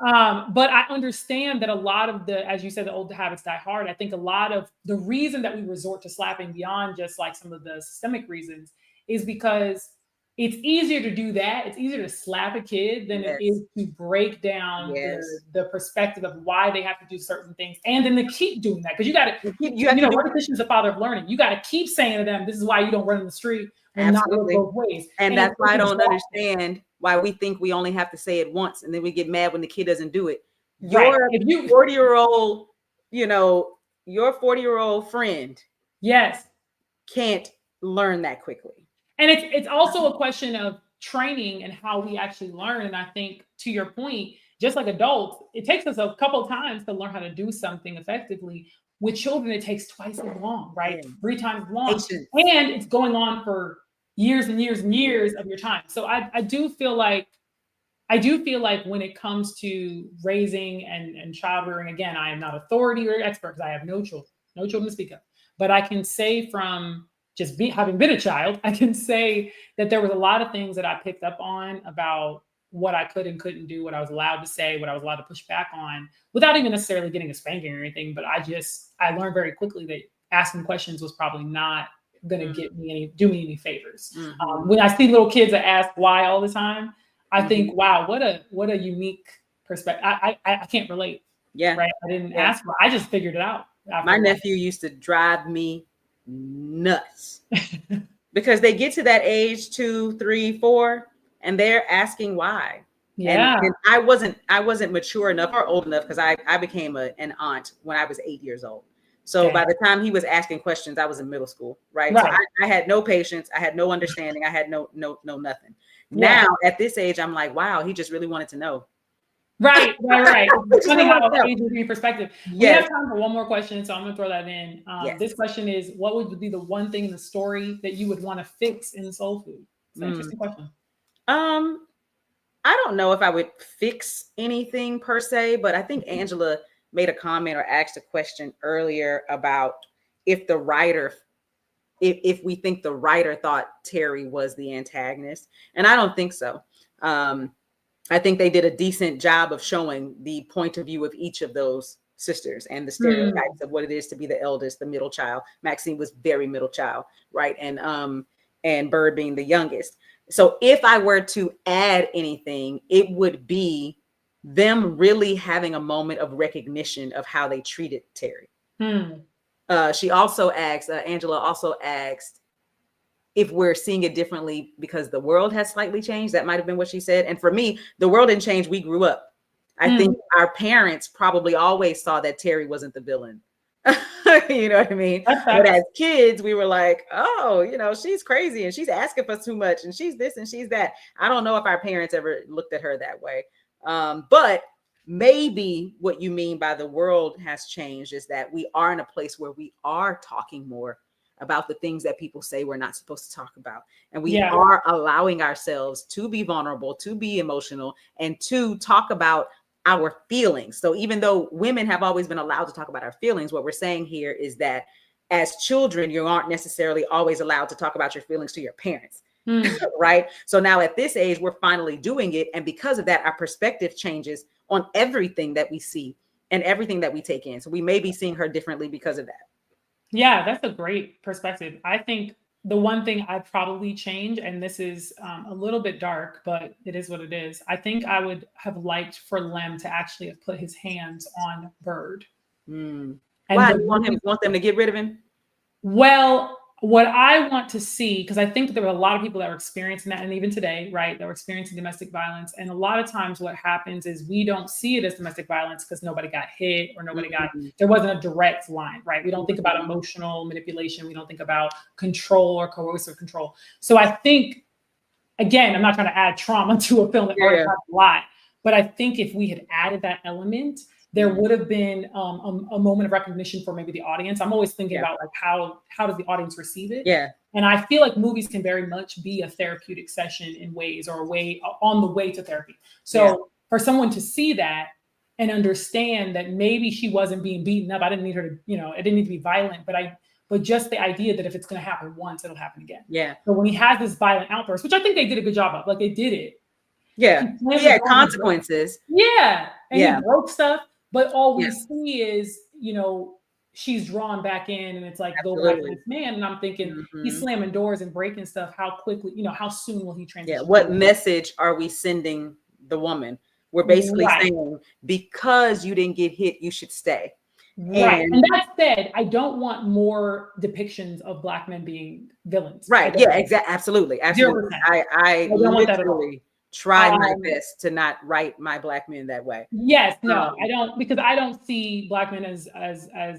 B: But I understand that a lot of as you said, the old habits die hard. I think a lot of the reason that we resort to slapping, beyond just like some of the systemic reasons, is because it's easier to do that. It's easier to slap a kid than it is to break down the perspective of why they have to do certain things, and then to keep doing that. Because repetition is the father of learning. You got to keep saying to them, this is why you don't run in the street and not look both ways.
A: And that's why I don't understand why we think we only have to say it once, and then we get mad when the kid doesn't do it. Your 40-year-old, your 40-year-old friend, can't learn that quickly.
B: And it's also a question of training and how we actually learn. And I think, to your point, just like adults, it takes us a couple of times to learn how to do something effectively. With children, it takes twice as long, right? 3 times as long. And it's going on for years and years and years of your time. So I do feel like when it comes to raising and child rearing, again, I am not authority or expert, because I have no children to speak of. But I can say, from just having been a child, I can say that there was a lot of things that I picked up on about what I could and couldn't do, what I was allowed to say, what I was allowed to push back on, without even necessarily getting a spanking or anything. But I learned very quickly that asking questions was probably not going to do me any favors. When I see little kids that ask why all the time, I think, wow, what a unique perspective. I can't relate. Yeah. Right. I didn't ask why. I just figured it out.
A: My nephew used to drive me nuts because they get to that age 2, 3, 4, and they're asking why. And I wasn't mature enough or old enough, because I became an aunt when I was 8 years old. So by the time he was asking questions, I was in middle school, right? So I had no patience, I had no understanding, I had no nothing. Now at this age, I'm like, wow, he just really wanted to know.
B: Right. It's funny how age gives you perspective. We have time for one more question, so I'm gonna throw that in. This question is, what would be the one thing in the story that you would want to fix in soul food? It's an interesting question.
A: I don't know if I would fix anything per se, but I think Angela made a comment or asked a question earlier about if we think the writer thought Terry was the antagonist, and I don't think so. I think they did a decent job of showing the point of view of each of those sisters and the stereotypes of what it is to be the eldest, the middle child. Maxine was very middle child, right? And Byrd being the youngest. So if I were to add anything, it would be them really having a moment of recognition of how they treated Terry. She also asked, Angela also asked, if we're seeing it differently because the world has slightly changed. That might have been what she said. And for me, the world didn't change. We grew up. I think our parents probably always saw that Terry wasn't the villain. You know what I mean? But as kids, we were like, oh, she's crazy and she's asking for too much and she's this and she's that. I don't know if our parents ever looked at her that way. But maybe what you mean by the world has changed is that we are in a place where we are talking more about the things that people say we're not supposed to talk about. And we are allowing ourselves to be vulnerable, to be emotional, and to talk about our feelings. So even though women have always been allowed to talk about our feelings, what we're saying here is that as children, you aren't necessarily always allowed to talk about your feelings to your parents. Right? So now at this age, we're finally doing it. And because of that, our perspective changes on everything that we see and everything that we take in. So we may be seeing her differently because of that.
B: Yeah, that's a great perspective. I think the one thing I'd probably change, and this is a little bit dark, but it is what it is. I think I would have liked for Lem to actually have put his hands on Byrd.
A: Why? You want them to get rid of him?
B: Well, what I want to see, because I think there were a lot of people that were experiencing that, and even today, right, that were experiencing domestic violence. And a lot of times what happens is we don't see it as domestic violence because nobody got hit or there wasn't a direct line, right? We don't think about emotional manipulation. We don't think about control or coercive control. So I think, again, I'm not trying to add trauma to a film that already has a lot, but I think if we had added that element, there would have been a moment of recognition for maybe the audience. I'm always thinking about like how does the audience receive it?
A: Yeah.
B: And I feel like movies can very much be a therapeutic session in ways, or a way on the way to therapy. So for someone to see that and understand that maybe she wasn't being beaten up, I didn't need her to, it didn't need to be violent, but just the idea that if it's going to happen once, it'll happen again.
A: Yeah.
B: So when he has this violent outburst, which I think they did a good job of, like they did it.
A: Yeah. Yeah. Consequences.
B: Yeah. And he broke stuff. But all we see is, she's drawn back in, and it's like, go back to this man. And I'm thinking, he's slamming doors and breaking stuff. How quickly, how soon will he transition?
A: Yeah. What message are we sending the woman? We're basically saying, because you didn't get hit, you should stay.
B: Right. And that said, I don't want more depictions of Black men being villains.
A: Right. Yeah, exactly. Absolutely. Absolutely.
B: 0%.
A: I
B: don't want that at all.
A: Try my best to not write my Black men that way.
B: Yes, no, I don't, because I don't see Black men as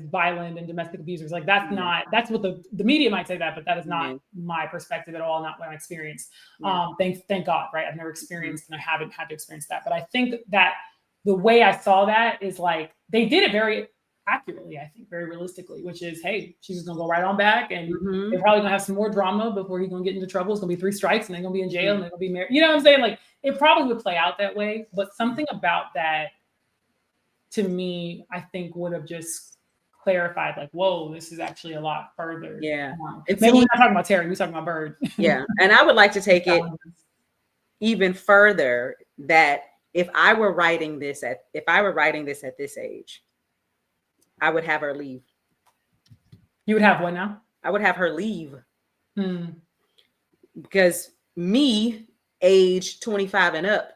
B: violent and domestic abusers. Like that's not, that's what the media might say that, but that is not my perspective at all, not what I experienced. Thank God, right? I've never experienced, and I haven't had to experience that. But I think that the way I saw that is like, they did it very accurately, I think, very realistically, which is, hey, she's just gonna go right on back, and they're probably gonna have some more drama before he's gonna get into trouble. It's gonna be 3 strikes, and they're gonna be in jail, and they're gonna be married. You know what I'm saying? Like, it probably would play out that way, but something about that, to me, I think would have just clarified, like, whoa, this is actually a lot further.
A: Yeah.
B: Maybe we're not talking about Terry, we're talking about Byrd.
A: Yeah. And I would like to take it even further, that if I were writing this at this age, I would have her leave.
B: You would have what now?
A: I would have her leave. Because me, age 25 and up,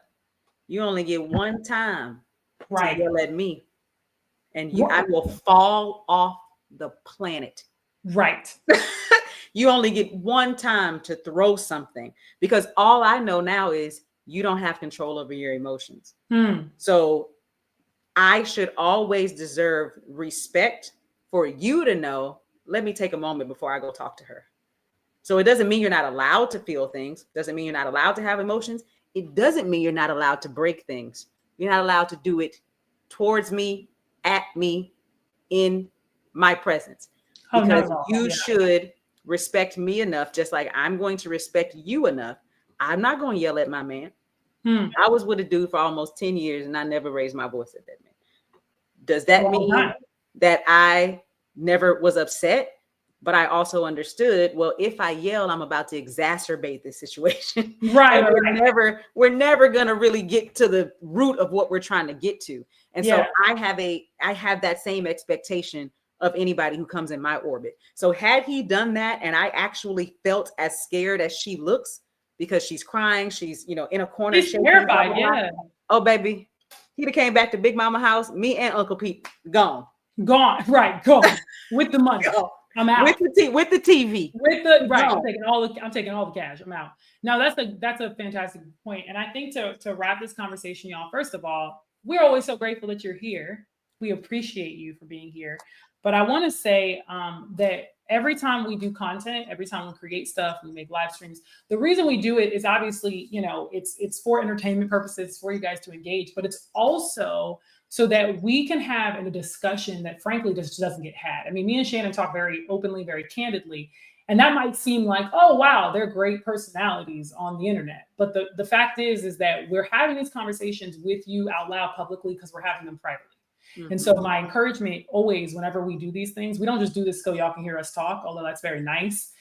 A: you only get one time to yell at me, and I will fall off the planet. Right. You only get one time to throw something, because all I know now is you don't have control over your emotions. So I should always deserve respect for you to know, let me take a moment before I go talk to her. So it doesn't mean you're not allowed to feel things. Doesn't mean you're not allowed to have emotions. It doesn't mean you're not allowed to break things. You're not allowed to do it towards me, at me, in my presence. Because you should respect me enough, just like I'm going to respect you enough. I'm not going to yell at my man. I was with a dude for almost 10 years, and I never raised my voice at that man. Does that mean that I never was upset? But I also understood, well, if I yell, I'm about to exacerbate this situation. Right. We're never going to really get to the root of what we're trying to get to. And so I have that same expectation of anybody who comes in my orbit. So had he done that, and I actually felt as scared as she looks, because she's crying, she's, in a corner.
B: She's terrified,
A: Oh, baby. He'd have came back to Big Mama house, me and Uncle Pete, gone.
B: Right, gone. With the money. I'm out.
A: With the TV.
B: I'm taking all the cash. I'm out. Now that's a fantastic point. And I think to wrap this conversation, y'all, first of all, we're always so grateful that you're here. We appreciate you for being here. But I want to say that every time we do content, every time we create stuff, we make live streams, the reason we do it is obviously, it's for entertainment purposes, for you guys to engage, but it's also so that we can have a discussion that frankly just doesn't get had. I mean, me and Shannan talk very openly, very candidly, and that might seem like, oh, wow, they're great personalities on the internet. But the fact is that we're having these conversations with you out loud publicly because we're having them privately. And so my encouragement always, whenever we do these things, we don't just do this so y'all can hear us talk, although that's very nice.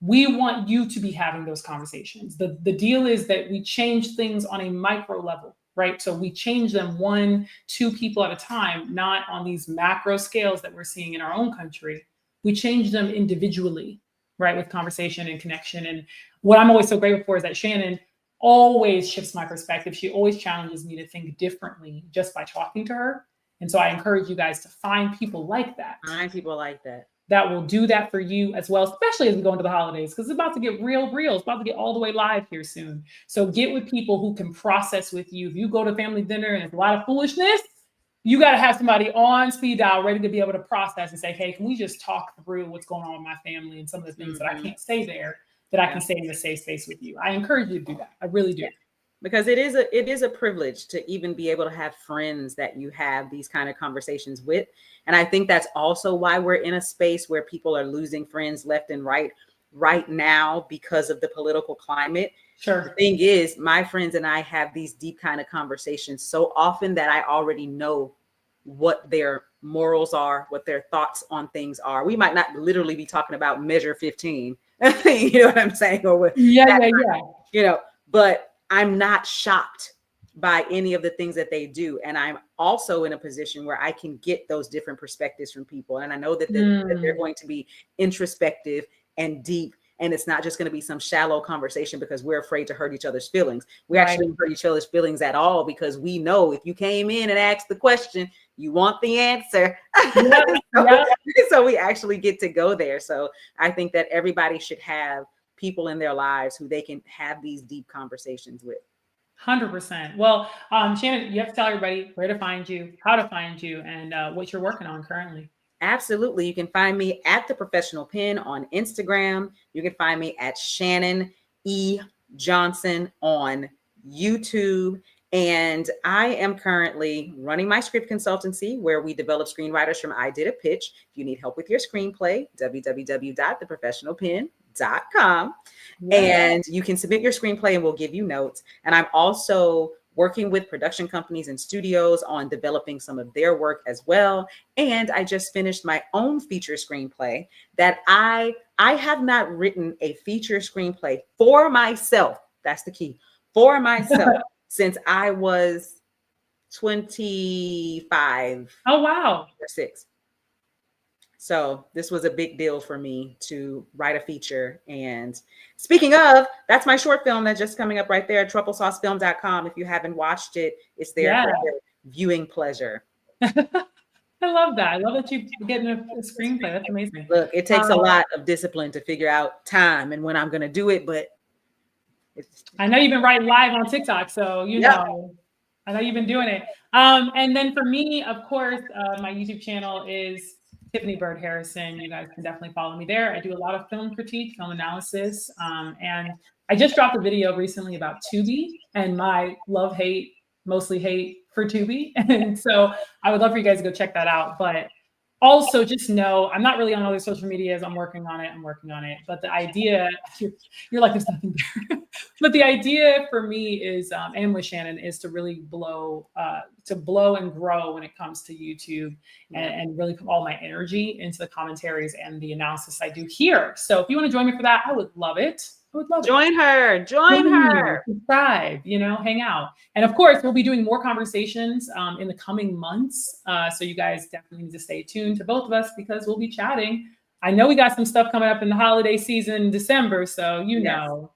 B: We want you to be having those conversations. The deal is that we change things on a micro level, right? So we change them 1-2 people at a time, not on these macro scales that we're seeing in our own country. We change them individually, right? With conversation and connection. And what I'm always so grateful for is that Shannan always shifts my perspective. She always challenges me to think differently just by talking to her. And so I encourage you guys to find people like that.
A: Find people like that.
B: that will do that for you as well, especially as we go into the holidays, because it's about to get real. It's about to get all the way live here soon. So get with people who can process with you. If you go to family dinner and it's a lot of foolishness, you got to have somebody on speed dial ready to be able to process and say, hey, can we just talk through what's going on with my family and some of the things that I can't say there that I can say in the safe space with you. I encourage you to do that. I really do.
A: Because it is a privilege to even be able to have friends that you have these kind of conversations with. And I think that's also why we're in a space where people are losing friends left and right now because of the political climate.
B: Sure.
A: The thing is, my friends and I have these deep kind of conversations so often that I already know what their morals are, what their thoughts on things are. We might not literally be talking about Measure 15, you know what I'm saying? Or what,
B: yeah.
A: You know, but I'm not shocked by any of the things that they do. And I'm also in a position where I can get those different perspectives from people. And I know that they're going to be introspective and deep. And it's not just going to be some shallow conversation because we're afraid to hurt each other's feelings. We actually don't hurt each other's feelings at all, because we know if you came in and asked the question, you want the answer. So we actually get to go there. So I think that everybody should have people in their lives who they can have these deep conversations with.
B: 100%. Well, Shannan, you have to tell everybody where to find you, how to find you, and what you're working on currently.
A: Absolutely. You can find me at The Professional Pen on Instagram. You can find me at Shannan E. Johnson on YouTube. And I am currently running my script consultancy where we develop screenwriters from I Did a Pitch. If you need help with your screenplay, www.theprofessionalpen.com. And you can submit your screenplay and we'll give you notes. And I'm also working with production companies and studios on developing some of their work as well. And I just finished my own feature screenplay that I have not written a feature screenplay for myself. That's the key. For myself since I was 25.
B: Oh, wow.
A: Or 6. So this was a big deal for me to write a feature. And speaking of, that's my short film that's just coming up right there at trufflesaucefilm.com. If you haven't watched it, it's there for your viewing pleasure.
B: I love that. I love that you're getting a screenplay. That's amazing.
A: Look, it takes a lot of discipline to figure out time and when I'm going to do it, but
B: I know you've been writing live on TikTok, so you know, I know you've been doing it. And then for me, of course, my YouTube channel is TIffany Byrd Harrison. You guys can definitely follow me there. I do a lot of film critique, film analysis, and I just dropped a video recently about Tubi and my love-hate, mostly hate for Tubi. And so I would love for you guys to go check that out. But also just know, I'm not really on other social medias. I'm working on it. But the idea, you're like, there's nothing there. But the idea for me is, and with Shannan, is to really blow and grow when it comes to YouTube and really put all my energy into the commentaries and the analysis I do here. So if you want to join me for that, I would love it.
A: Join her.
B: Subscribe, hang out. And of course, we'll be doing more conversations in the coming months. So you guys definitely need to stay tuned to both of us because we'll be chatting. I know we got some stuff coming up in the holiday season in December. So, know.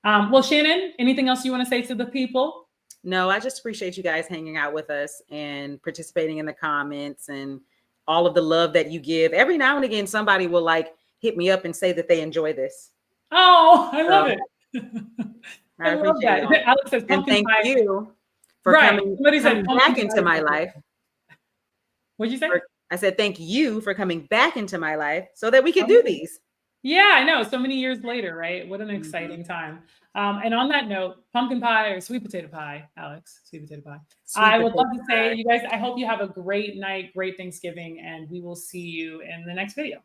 B: Well, Shannan, anything else you want to say to the people?
A: No, I just appreciate you guys hanging out with us and participating in the comments and all of the love that you give. Every now and again, somebody will hit me up and say that they enjoy this.
B: Oh, I love it.
A: I love that.
B: Alex says,
A: and thank you for coming back into my life.
B: What'd you say?
A: I said, thank you for coming back into my life so that we can do these.
B: Yeah, I know. So many years later, right? What an exciting time. And on that note, pumpkin pie or sweet potato pie, Alex, sweet potato pie. I would love to say, you guys, I hope you have a great night, great Thanksgiving, and we will see you in the next video.